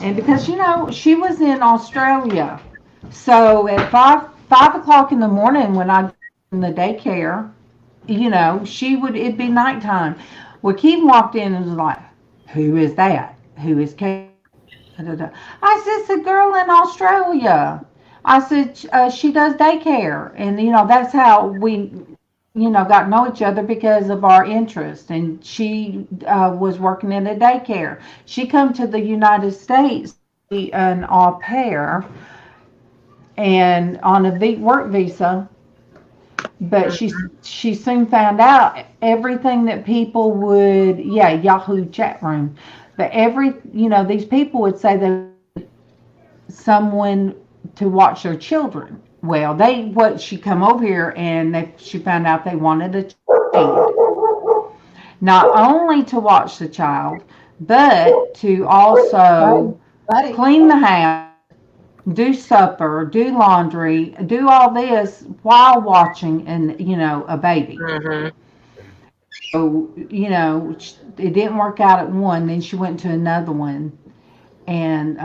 And because she was in Australia, so at five o'clock in the morning when I got in the daycare, it'd be nighttime. Well, Keith walked in and was like, "Who is that? Who is Kate?" I said, "It's a girl in Australia." I said, "She does daycare," and that's how we got to know each other because of our interest. And she was working in a daycare. She come to the United States, an au pair, and on a work visa. But she soon found out everything that people would, Yahoo chat room. But these people would say they someone to watch their children. Well, she come over here and she found out they wanted a child. Not only to watch the child, but to also clean the house, do supper, do laundry, do all this while watching a baby. Mm-hmm. So, it didn't work out at one, then she went to another one. And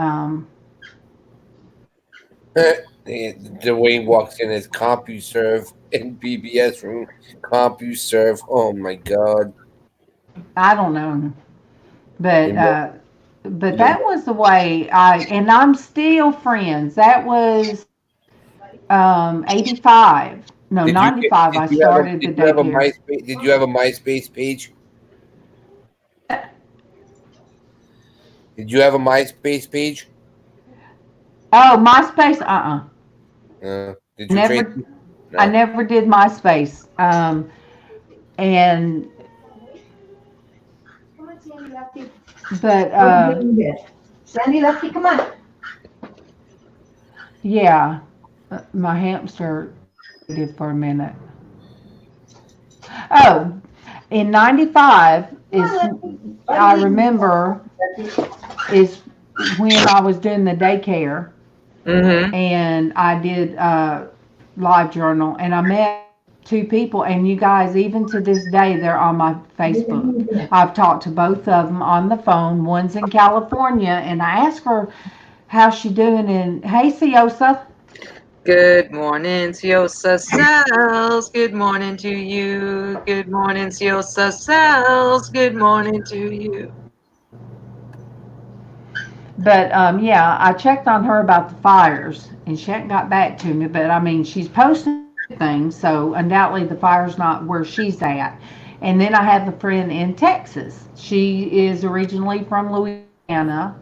Dwayne walks in as CompuServe in BBS room. CompuServe. Oh my God. I don't know. But that was the way and I'm still friends. That was 85. No, 95 I started the daycare. Did you have a MySpace page? Did you have a MySpace page? Oh, MySpace, Did you I never did MySpace. And but Sandy, Lefty, come on. yeah, my hamster did for a minute. Oh, in 95 I remember is when I was doing the daycare. Mm-hmm. And I did live journal, and I met two people, and you guys, even to this day, they're on my Facebook. I've talked to both of them on the phone. One's in California, and I asked her how she doing. And hey, Siosa. Good morning, Justoserv. Good morning to you. Good morning, Justoserv. Good morning to you. But I checked on her about the fires, and she hadn't got back to me. But I mean, she's posting things, so undoubtedly the fire's not where she's at. And then I have a friend in Texas. She is originally from Louisiana,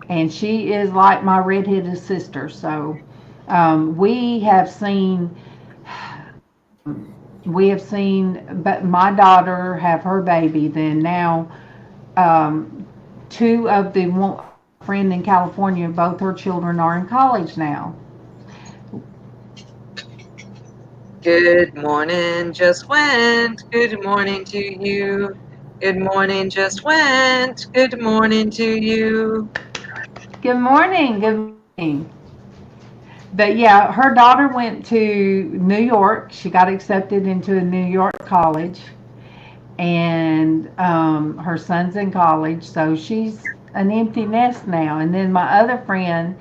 and she is like my redheaded sister. So we have seen. But my daughter have her baby. Then now, two of the friend in California, both her children are in college now. Good morning, just went. Good morning to you. Good morning, just went. Good morning to you. Good morning. Good morning. But yeah, her daughter went to New York. She got accepted into a New York college, and her son's in college, so she's an empty nest now. And then my other friend,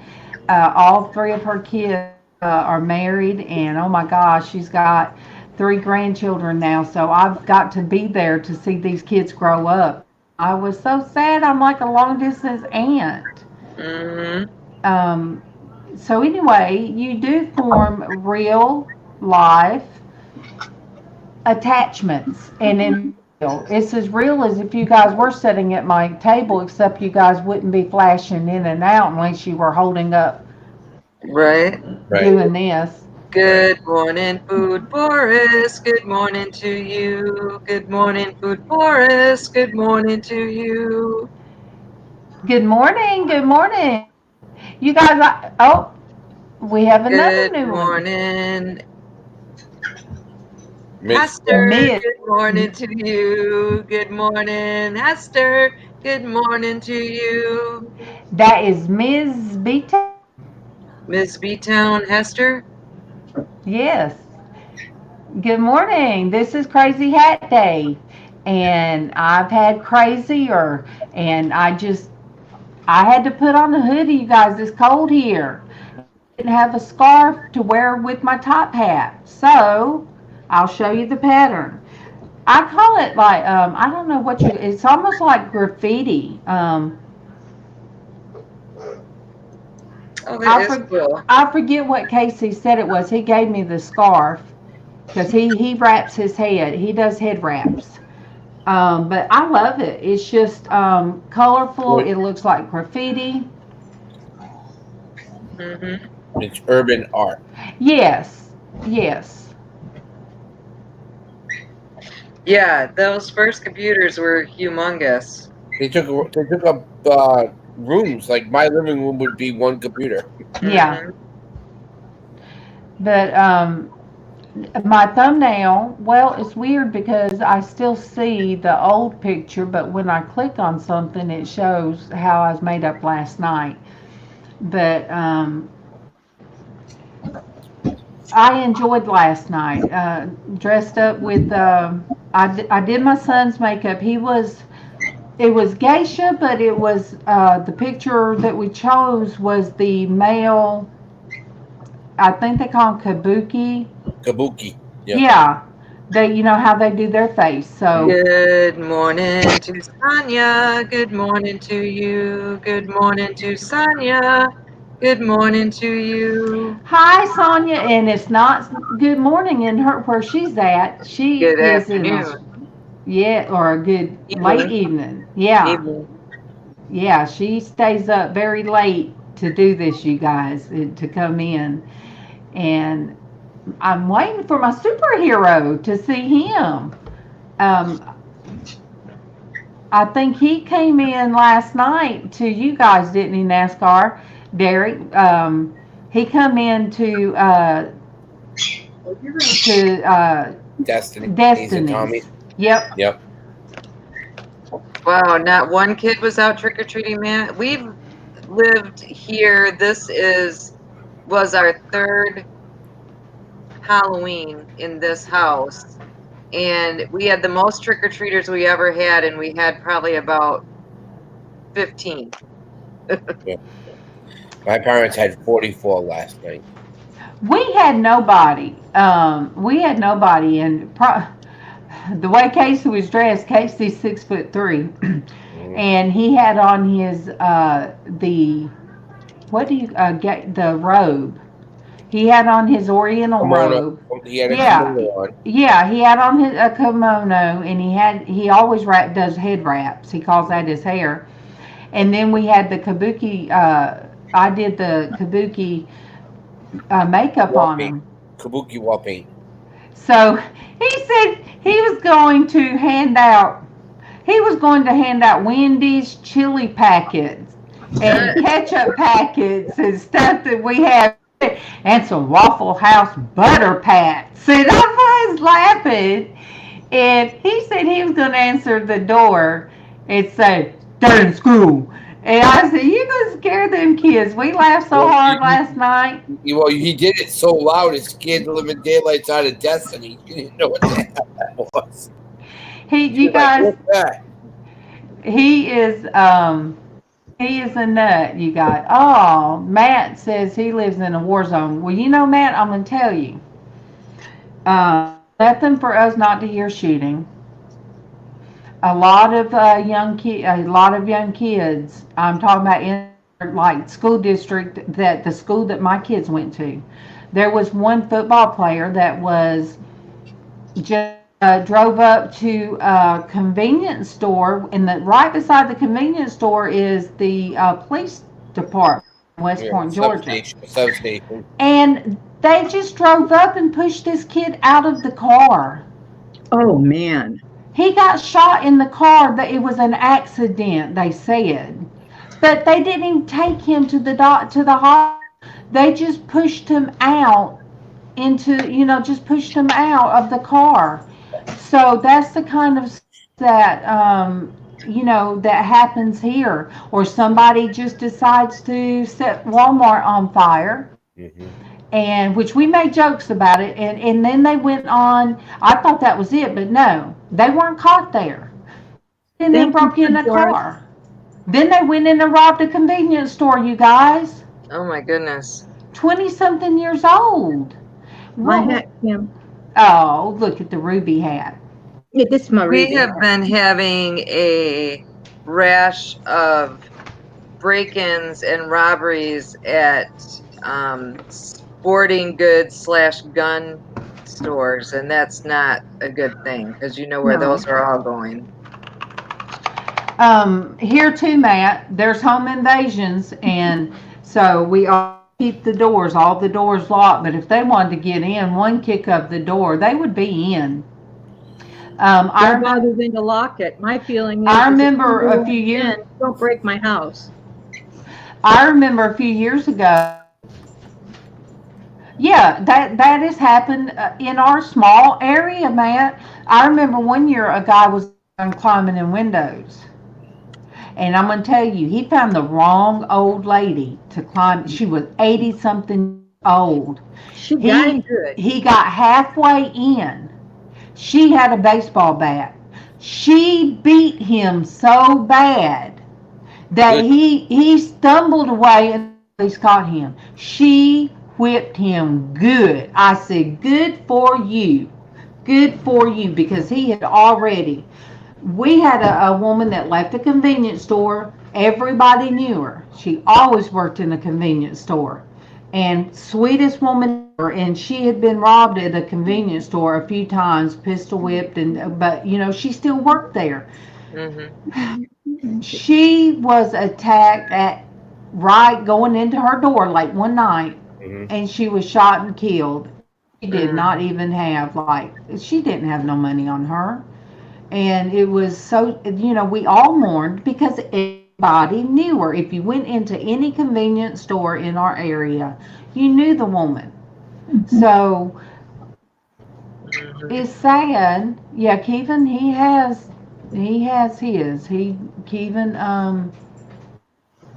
all three of her kids are married, and oh my gosh, she's got 3 grandchildren now. So I've got to be there to see these kids grow up. I was so sad. I'm like a long distance aunt. Mm-hmm. So anyway, you do form real life attachments, and it's as real as if you guys were sitting at my table, except you guys wouldn't be flashing in and out unless you were holding up Right. Right. doing this. Good morning, Food Boris. Good morning to you. Good morning, Food Boris. Good morning to you. Good morning, good morning. You guys, oh, we have another Good new one. morning, Miss Hester. Miss. Good morning to you. Good morning, Hester. Good morning to you. That is Ms. Beaton. Miss B-Town, Hester. Yes. Good morning. This is Crazy Hat Day. And I've had crazier. And I had to put on a hoodie, you guys. It's cold here. Didn't have a scarf to wear with my top hat. So I'll show you the pattern. I call it like, I don't know it's almost like graffiti. Oh, that is cool. I forget what Casey said it was. He gave me the scarf because he wraps his head. He does head wraps. But I love it. It's just colorful. It looks like graffiti. Mm-hmm. It's urban art. Yes. Yes. Yeah, those first computers were humongous. They took up rooms. Like my living room would be one computer. Yeah. Mhm. But my thumbnail, well, it's weird because I still see the old picture, but when I click on something, it shows how I was made up last night. But I enjoyed last night. Dressed up with, I did my son's makeup. It was geisha, but it was, the picture that we chose was the male, I think they call him kabuki. Kabuki. Yep. Yeah. You know how they do their face. So Good morning to Sonia. Good morning to you. Good morning to Sonia. Good morning to you. hi, Sonia, and it's not good morning in her where she's at. She Good is in afternoon. or a good late evening. Yeah, Evening. yeah. She stays up very late to do this, you guys, to come in, and I'm waiting for my superhero to see him. Um, I think he came in last night to you guys, didn't he, NASCAR? Derek. He come in to Destinie Tommy. Yep. Yep. Wow, not one kid was out trick-or-treating, man. We've lived here. Was our third Halloween in this house. And we had the most trick-or-treaters we ever had, and we had probably about 15. Yeah. My parents had 44 last night. We had nobody. And the way Casey was dressed, Casey's 6'3", and he had on his the robe. He had on his Oriental robe. He had a kimono on. Yeah, he had on a kimono, and he always does head wraps. He calls that his hair. And then we had the kabuki. I did the kabuki makeup on him. Kabuki whopping. So he said he was going to hand out Wendy's chili packets and ketchup packets and stuff that we have, and some Waffle House butter pats. And I was laughing. And he said he was going to answer the door and say, "Stay in school." And I said, "You're going to scare them kids." We laughed so hard last night. Well, he did it so loud it scared the living daylights out of Destiny. You didn't know what the hell that was. You guys, like, what's that? he is a nut, you guys. Oh, Matt says he lives in a war zone. Well, you know, Matt, I'm going to tell you. Nothing for us not to hear shooting. A lot of young kids. I'm talking about in like school district, that the school that my kids went to, there was one football player that was just drove up to a convenience store, and right beside the convenience store is the police department in West Point, Georgia. Substation. And they just drove up and pushed this kid out of the car. Oh, man. He got shot in the car. That it was an accident, they said. But they didn't even take him to the hospital. They just pushed him out just pushed him out of the car. So that's the kind of that that happens here. Or somebody just decides to set Walmart on fire. Mm-hmm. And which we made jokes about it, and then they went on. I thought that was it, but no, they weren't caught there. And then broke in a car. Then they went in and robbed a convenience store, you guys. Oh my goodness. 20-something years old. My hat, Kim. Oh, look at the ruby hat. Yeah, this is my We ruby have hat. been having a rash of break-ins and robberies at sporting goods / gun stores, and that's not a good thing because you know where No. those are all going. Here too, Matt, there's home invasions, and so we all keep all the doors locked, but if they wanted to get in, one kick of the door, they would be in. Rather than to lock it. My feeling is, I remember a few years. Don't break my house. I remember a few years ago. Yeah, that has happened in our small area, Matt. I remember one year a guy was climbing in windows. And I'm going to tell you, he found the wrong old lady to climb. She was 80-something old. She got good. He got halfway in. She had a baseball bat. She beat him so bad that he stumbled away and the police caught him. She whipped him good. I said, good for you. Good for you, because he had already. We had a woman that left a convenience store. Everybody knew her. She always worked in a convenience store. And sweetest woman ever. And she had been robbed at a convenience store a few times, pistol whipped, but she still worked there. Mm-hmm. She was attacked right going into her door late one night, and she was shot and killed. She did not even have she didn't have no money on her. And it was so, we all mourned because everybody knew her. If you went into any convenience store in our area, you knew the woman. So it's sad. Yeah, Kevin, he has his. Kevin,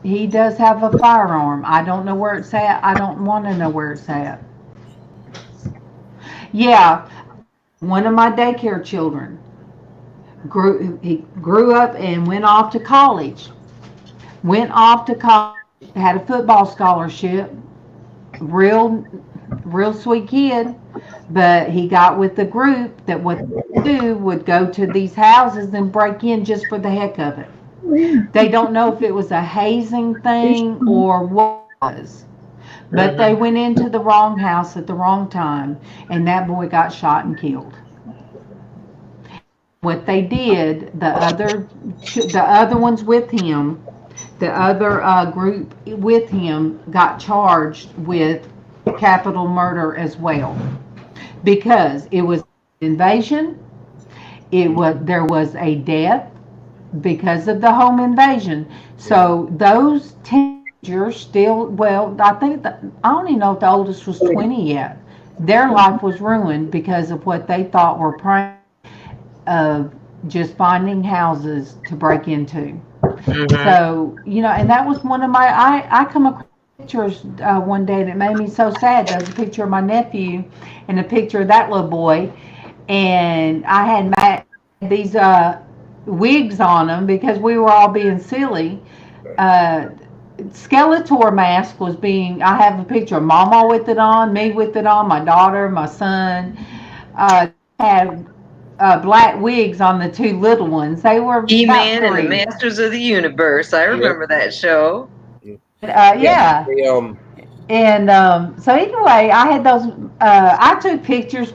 he does have a firearm. I don't know where it's at. I don't want to know where it's at. Yeah, one of my daycare children grew up and went off to college. Had a football scholarship. Real sweet kid. But he got with the group that what they do would go to these houses and break in just for the heck of it. They don't know if it was a hazing thing or what it was. But they went into the wrong house at the wrong time, and that boy got shot and killed. What they did, the other ones with him, the other group with him got charged with capital murder as well, because it was invasion. There was a death because of the home invasion. So those teenagers still, I don't even know if the oldest was 20 yet. Their life was ruined because of what they thought were pranks of just finding houses to break into. So, and that was one of my, I come across pictures one day that made me so sad. There was a picture of my nephew and a picture of that little boy. And I had these wigs on them because we were all being silly. Skeletor mask was I have a picture of MawMaw with it on, me with it on, my daughter, my son. Had black wigs on the two little ones. They were He-Man and the Masters of the Universe. I remember that show. Yeah. They, And so anyway, I had those. I took pictures,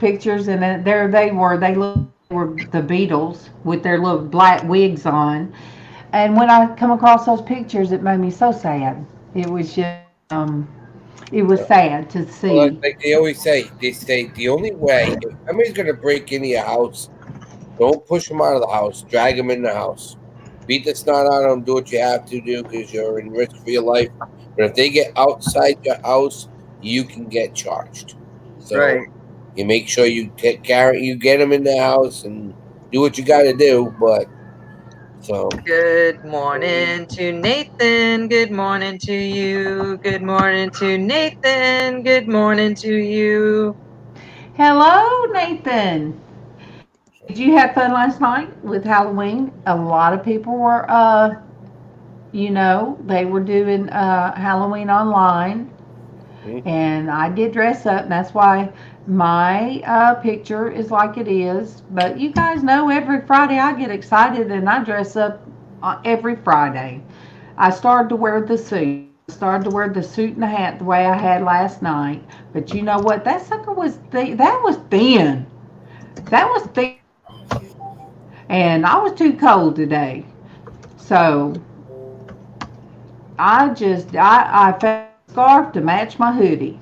and then there they were. They were the Beatles with their little black wigs on. And when I come across those pictures, it made me so sad. It was just, it was sad to well, see. like they say the only way if somebody's gonna break into your house, don't push them out of the house. Drag them in the house. Beat the snot out of them. Do what you have to do because you're in risk for your life. But if they get outside your house, you can get charged. So Right. you make sure you get them in the house and do what you got to do. But so Good morning to Nathan. Good morning to you. Good morning to Nathan. Good morning to you. Hello, Nathan. Did you have fun last night with Halloween? A lot of people were, they were doing Halloween online. And I did dress up, and that's why my picture is like it is. But you guys know every Friday I get excited and I dress up every Friday. I started to wear the suit. Started to wear the suit and the hat the way I had last night. But you know what? That sucker was that was thin. That was thin. And I was too cold today. So I found a scarf to match my hoodie.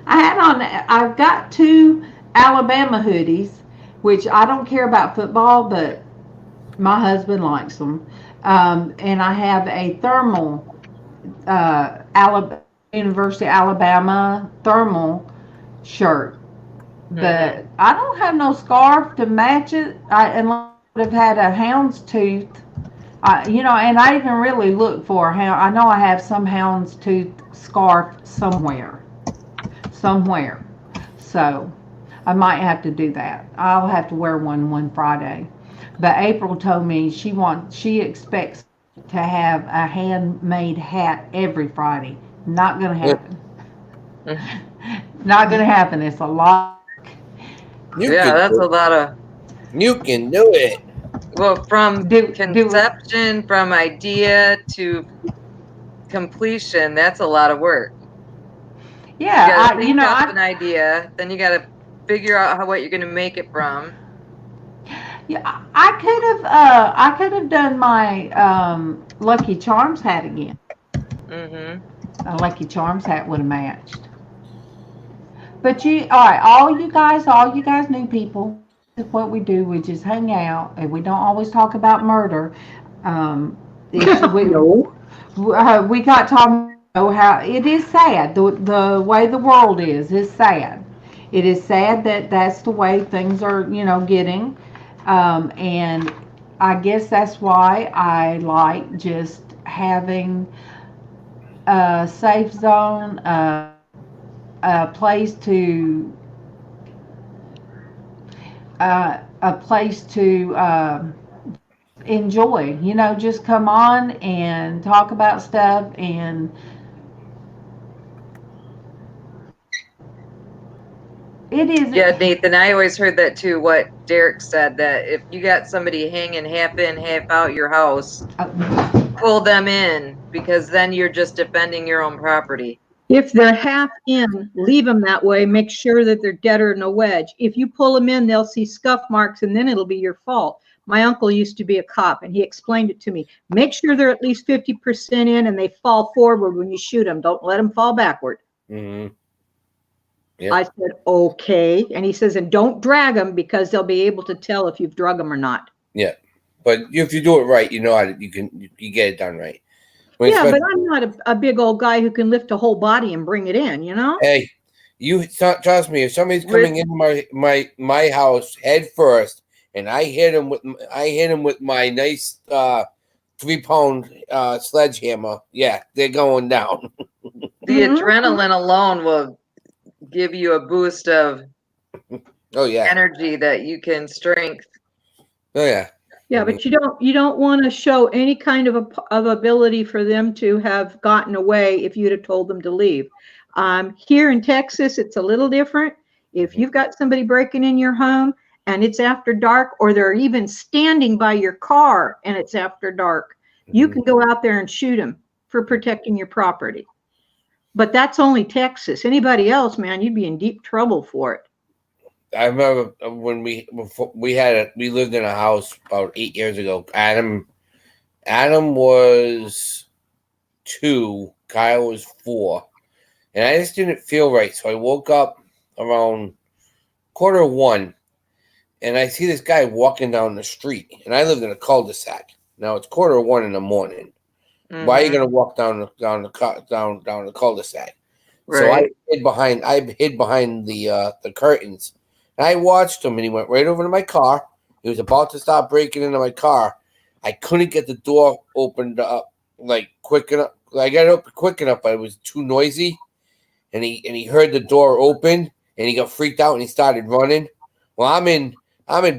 I've got 2 Alabama hoodies, which I don't care about football, but my husband likes them. And I have a thermal, University of Alabama thermal shirt. But I don't have no scarf to match it unless I would have had a houndstooth. And I didn't really look for a hound. I know I have some houndstooth scarf somewhere. So I might have to do that. I'll have to wear one Friday. But April told me she expects to have a handmade hat every Friday. Not gonna happen. Not gonna happen. It's a lot. That's a lot of. You can do it. Well, from conception, from idea to completion, that's a lot of work. Yeah, you gotta think up an idea, then you gotta figure out what you're gonna make it from. Yeah, I could have done my Lucky Charms hat again. A Lucky Charms hat would have matched. But all you guys new people, this is what we do. We just hang out, and we don't always talk about murder. We got talking about how it is sad. The way the world is sad. It is sad that that's the way things are, getting. And I guess that's why I like just having a safe zone, a place to enjoy. Just come on and talk about stuff and. It is. Yeah, Nathan, I always heard that too, what Derek said, that if you got somebody hanging half in, half out your house, pull them in, because then you're just defending your own property. If they're half in, leave them that way. Make sure that they're deader than a wedge. If you pull them in, they'll see scuff marks, and then it'll be your fault. My uncle used to be a cop, and he explained it to me. Make sure they're at least 50% in, and they fall forward when you shoot them. Don't let them fall backward. Yep. I said, okay. And he says, and don't drag them, because they'll be able to tell if you've drug them or not. Yeah. But if you do it right, you get it done right. But I'm not a big old guy who can lift a whole body and bring it in, Hey, trust me, if somebody's coming into my house head first, and I hit him with my nice 3-pound sledgehammer, yeah, they're going down. The adrenaline alone will give you a boost of energy that you can strength. Oh yeah. Yeah, but you don't want to show any kind of ability for them to have gotten away if you'd have told them to leave. Here in Texas, it's a little different. If you've got somebody breaking in your home and it's after dark, or they're even standing by your car and it's after dark, you can go out there and shoot them for protecting your property. But that's only Texas. Anybody else, man, you'd be in deep trouble for it. I remember when we lived in a house about 8 years ago. Adam was 2, Kyle was 4, and I just didn't feel right. So I woke up around 1:15, and I see this guy walking down the street, and I lived in a cul-de-sac. Now it's 1:15 in the morning. Mm-hmm. Why are you gonna walk down the cul-de-sac? Right. So I hid behind the curtains. And I watched him, and he went right over to my car. He was about to start breaking into my car. I couldn't get the door opened up quick enough. I got it open quick enough, but it was too noisy. And he heard the door open, and he got freaked out, and he started running. Well, I'm in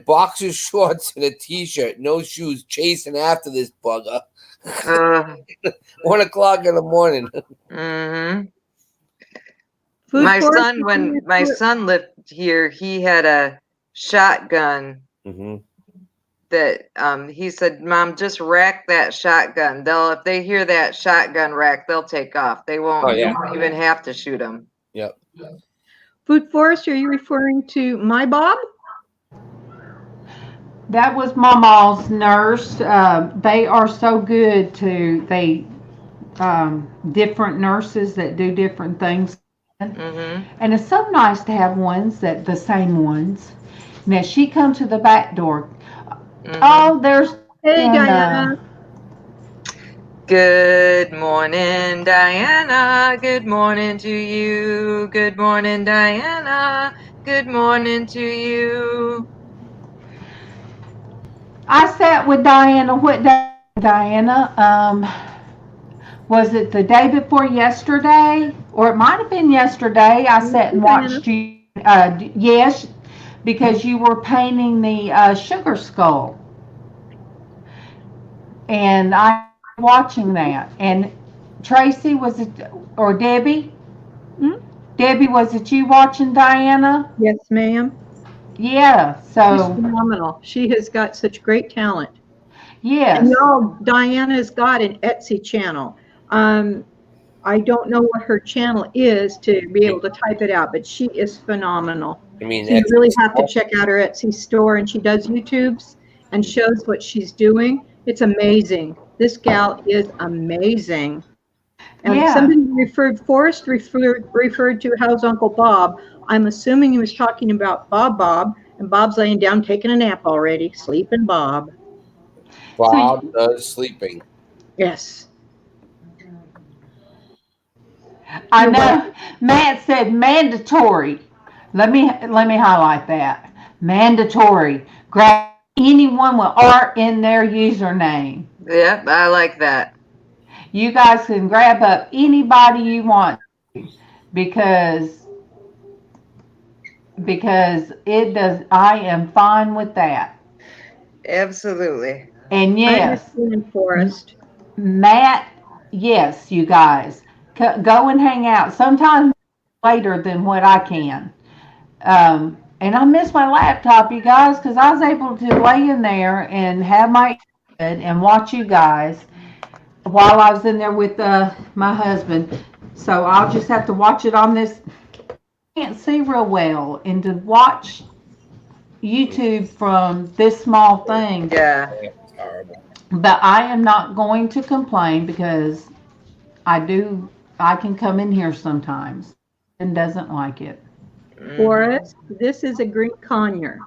boxer shorts and a t-shirt, no shoes, chasing after this bugger. 1:00 in the morning. Mm-hmm. When my son lived here, he had a shotgun. Mm-hmm. That he said, "Mom, just rack that shotgun. If they hear that shotgun rack, they'll take off. They won't. You won't even have to shoot them." Yep. Food Forest, are you referring to my Bob? That was MawMaw's nurse. They are so good different nurses that do different things. Mm-hmm. And it's so nice to have the same ones. Now she comes to the back door. Mm-hmm. Oh, there's Diana. Good morning, Diana. Good morning to you. Good morning, Diana. Good morning to you. I sat with Diana. What day, Diana? Was it the day before yesterday? Or it might have been yesterday. I sat and watched you. Yes, because you were painting the sugar skull. And I was watching that. And Traci, was it, or Debbie? Hmm? Debbie, was it you watching Diana? Yes, ma'am. Yeah, so. She's phenomenal. She has got such great talent. Yes. And y'all, Diana's got an Etsy channel. I don't know what her channel is to be able to type it out, but she is phenomenal. So you really have to check out her Etsy store, and she does YouTubes and shows what she's doing. It's amazing. This gal is amazing. And somebody Forrest referred to how's Uncle Bob. I'm assuming he was talking about Bob, and Bob's laying down taking a nap already. Sleeping Bob. Bob does sleeping. Yes. I know. Matt said mandatory. Let me highlight that. Mandatory. Grab anyone with art in their username. Yep, I like that. You guys can grab up anybody you want because it does. I am fine with that. Absolutely. And yes, Forrest. Matt. Yes, you guys. Go and hang out. Sometimes later than what I can. And I miss my laptop, you guys, because I was able to lay in there and have my and watch you guys while I was in there with my husband. So I'll just have to watch it on this. I can't see real well, and to watch YouTube from this small thing. Yeah. But I am not going to complain because I can come in here sometimes and doesn't like it. Forrest, this is a green conure.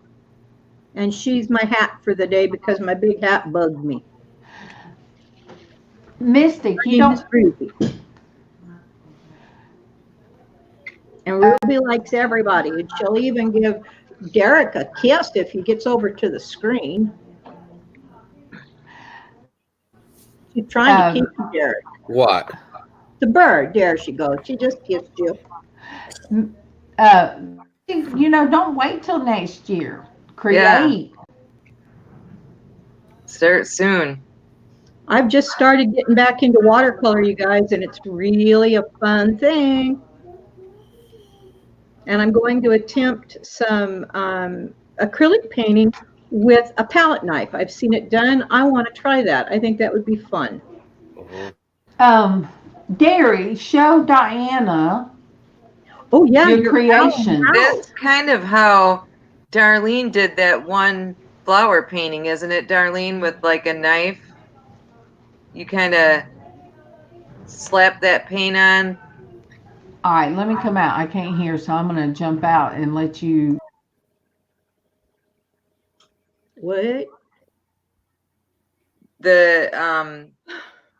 And she's my hat for the day because my big hat bugged me. Mystic, you don't. Ruby. And Ruby likes everybody. And she'll even give Derek a kiss if he gets over to the screen. She's trying to keep you, Derek. What? The bird. There she goes. She just kissed you. Don't wait till next year. Create. Yeah. Start soon. I've just started getting back into watercolor, you guys, and it's really a fun thing. And I'm going to attempt some acrylic painting with a palette knife. I've seen it done. I want to try that. I think that would be fun. Mm-hmm. Derry, show Diana Oh yeah, your creation. That's kind of how Darlene did that one flower painting, isn't it, Darlene? With like a knife, you kind of slap that paint on. All right, let me come out. I can't hear, so I'm going to jump out and let you. What? The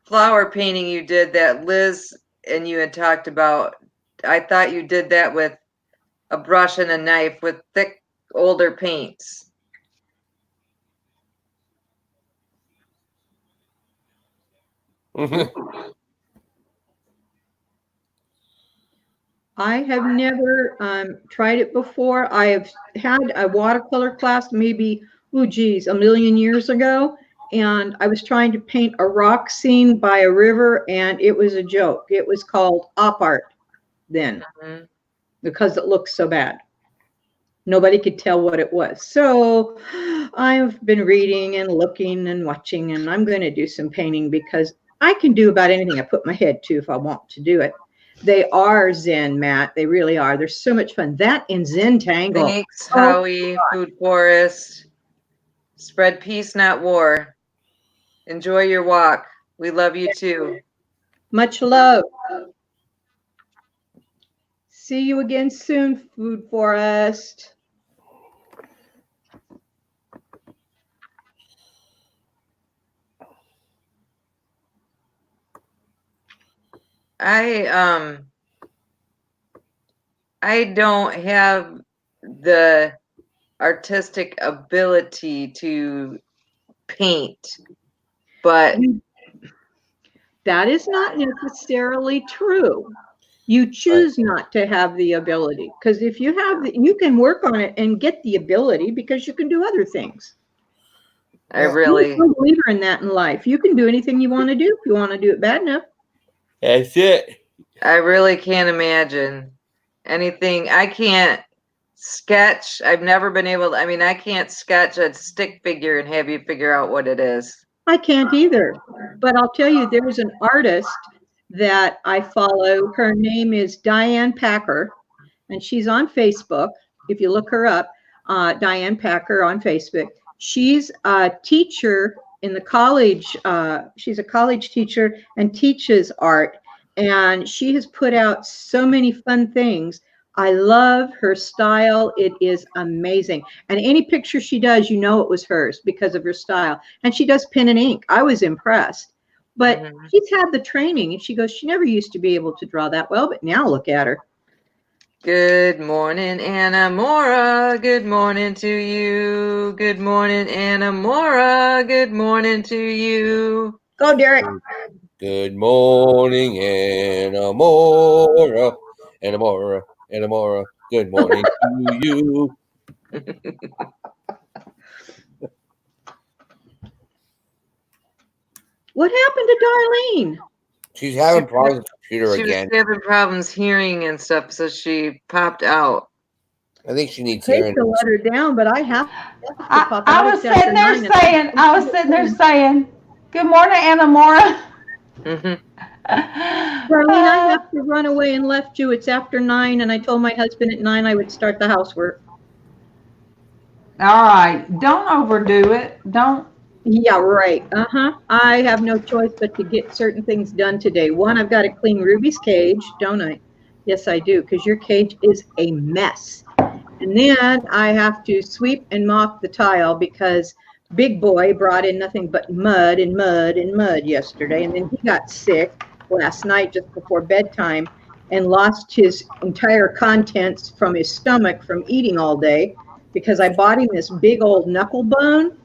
flower painting you did that Liz and you had talked about, I thought you did that with a brush and a knife with thick, older paints. I have never tried it before. I have had a watercolor class maybe, a million years ago. And I was trying to paint a rock scene by a river, and it was a joke. It was called op art then because it looked so bad. Nobody could tell what it was. So I've been reading and looking and watching, and I'm going to do some painting because I can do about anything I put my head to if I want to do it. They are Zen, Matt. They really are. They're so much fun. That and Zen Tangle. Thanks, Howie, Food Forest. Spread peace, not war. Enjoy your walk. We love you too. Much love. See you again soon, Food Forest. I don't have the artistic ability to paint, but that is not necessarily true. You choose not to have the ability, because if you have you can work on it and get the ability because you can do other things. I'm a believer in that in life. You can do anything you want to do if you want to do it bad enough. That's it. I really can't imagine anything. I can't sketch. I've never been able to, I can't sketch a stick figure and have you figure out what it is. I can't either. But I'll tell you, there's an artist that I follow. Her name is Diane Packer, and she's on Facebook. If you look her up, Diane Packer on Facebook. She's a teacher in the college. She's a college teacher and teaches art. And she has put out so many fun things. I love her style. It is amazing. And any picture she does, you know it was hers because of her style. And she does pen and ink. I was impressed. But she's had the training. And she goes, she never used to be able to draw that well, but now look at her. Good morning, Anna Mora. Good morning to you. Good morning, Anna Mora. Good morning to you. Go, Derek. Good morning, Anna Mora. Anna Mora. Anna Mora. Good morning to you. What happened to Darlene? She's having problems with the computer again. She was having problems hearing and stuff, so she popped out. I think she needs I hate hearing. to let her down, but I have to pop out. I was sitting there saying, good morning, Anna Mora. Darlene, I have to run away and left you. It's after 9, and I told my husband at 9 I would start the housework. All right. Don't overdo it. Don't. Yeah, right. I have no choice but to get certain things done today. One, I've got to clean Ruby's cage, don't I? Yes, I do, because your cage is a mess. And then I have to sweep and mop the tile because Big Boy brought in nothing but mud and mud and mud yesterday. And then he got sick last night just before bedtime and lost his entire contents from his stomach from eating all day because I bought him this big old knuckle bone.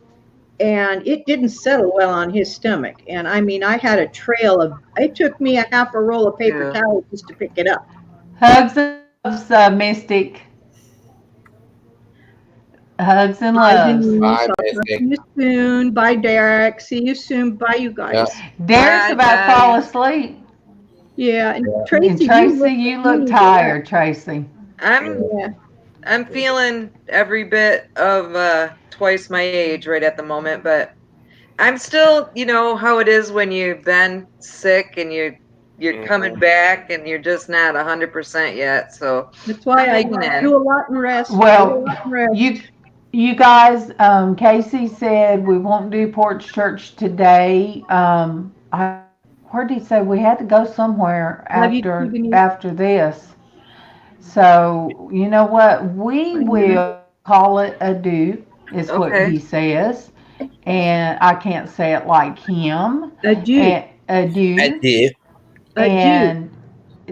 And it didn't settle well on his stomach. And I had a trail of, it took me a half a roll of paper towels just to pick it up. Hugs and loves, Mystic. Hugs and loves. Bye, See you soon. Bye, Derek. See you soon. Bye, you guys. Yeah. Derek's about to fall asleep. Yeah. And Tracy, you look tired, Tracy. I'm feeling every bit of twice my age right at the moment, but I'm still, you know how it is when you've been sick and you're coming back and you're just not 100% yet. So That's why I hanging in. do a lot and rest. Well, do a lot and rest. you guys, Casey said we won't do Porch Church today. Where did he say we had to go somewhere Love you, after Tiffany. after this? So you know what? We will call it adieu, is what Okay. he says, and I can't say it like him. Adieu. Adieu. I did. And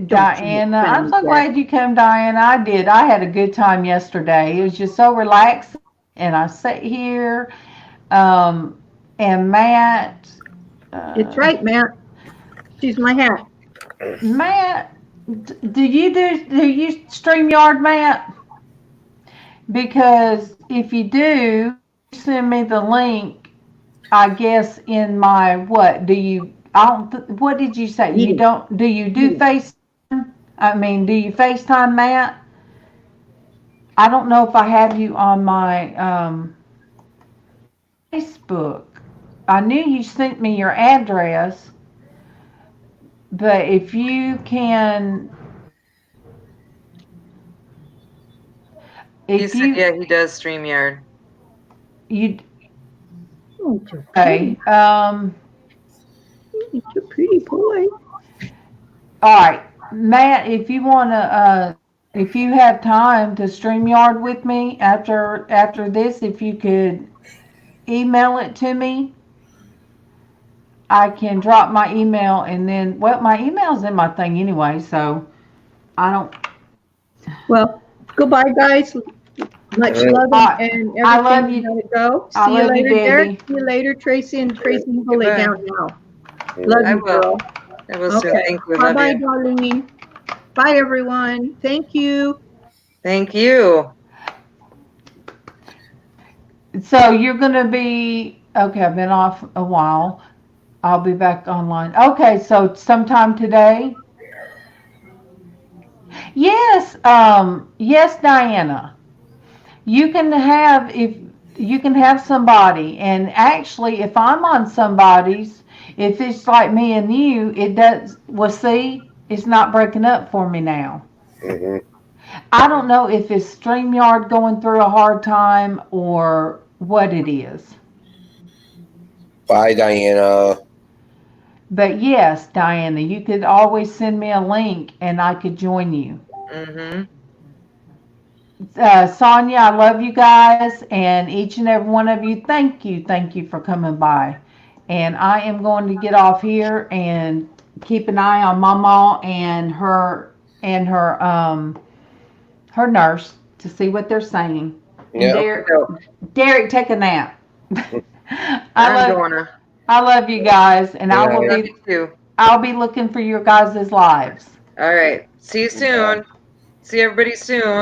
Diana, I'm so that. glad you came, Diana. I did. I had a good time yesterday. It was just so relaxing, and I sat here, and Matt. It's right, Matt. She's my hat. Matt, do you StreamYard, Matt? Because if you do, send me the link. I guess in my what do you? What did you say? You don't? Do you do FaceTime? I mean, do you FaceTime, Matt? I don't know if I have you on my Facebook. I knew you sent me your address, but if you can, He said, yeah, he does StreamYard. You Okay. okay? He's a pretty boy. All right, Matt. If you wanna, if you have time to StreamYard with me after this, if you could email it to me, I can drop my email and then my email's in my thing anyway, so I don't. Well, goodbye, guys. Much love and everything. I love you. Gotta go. I See you love you, later, Debbie. Derek. See you later, Tracy. And Tracy will lay down now. Love I you, will. girl. I will soon. Okay. Thank you. Bye, Love bye, you. darling. Bye, everyone. Thank you. Thank you. So you're gonna be okay. I've been off a while. I'll be back online. Okay, so sometime today. Yes, yes, Diana. You can have somebody, and actually, if I'm on somebody's, if it's like me and you, it does. Well, see, it's not breaking up for me now. I don't know if it's StreamYard going through a hard time or what it is. Bye, Diana. But yes, Diana, you could always send me a link and I could join you. Sonia, I love you guys, and each and every one of you, thank you for coming by. And I am going to get off here and keep an eye on MawMaw and her nurse to see what they're saying. Yeah. Derek, take a nap. I love you guys, and I'll be looking for your guys' lives. All right. See you soon. See everybody soon.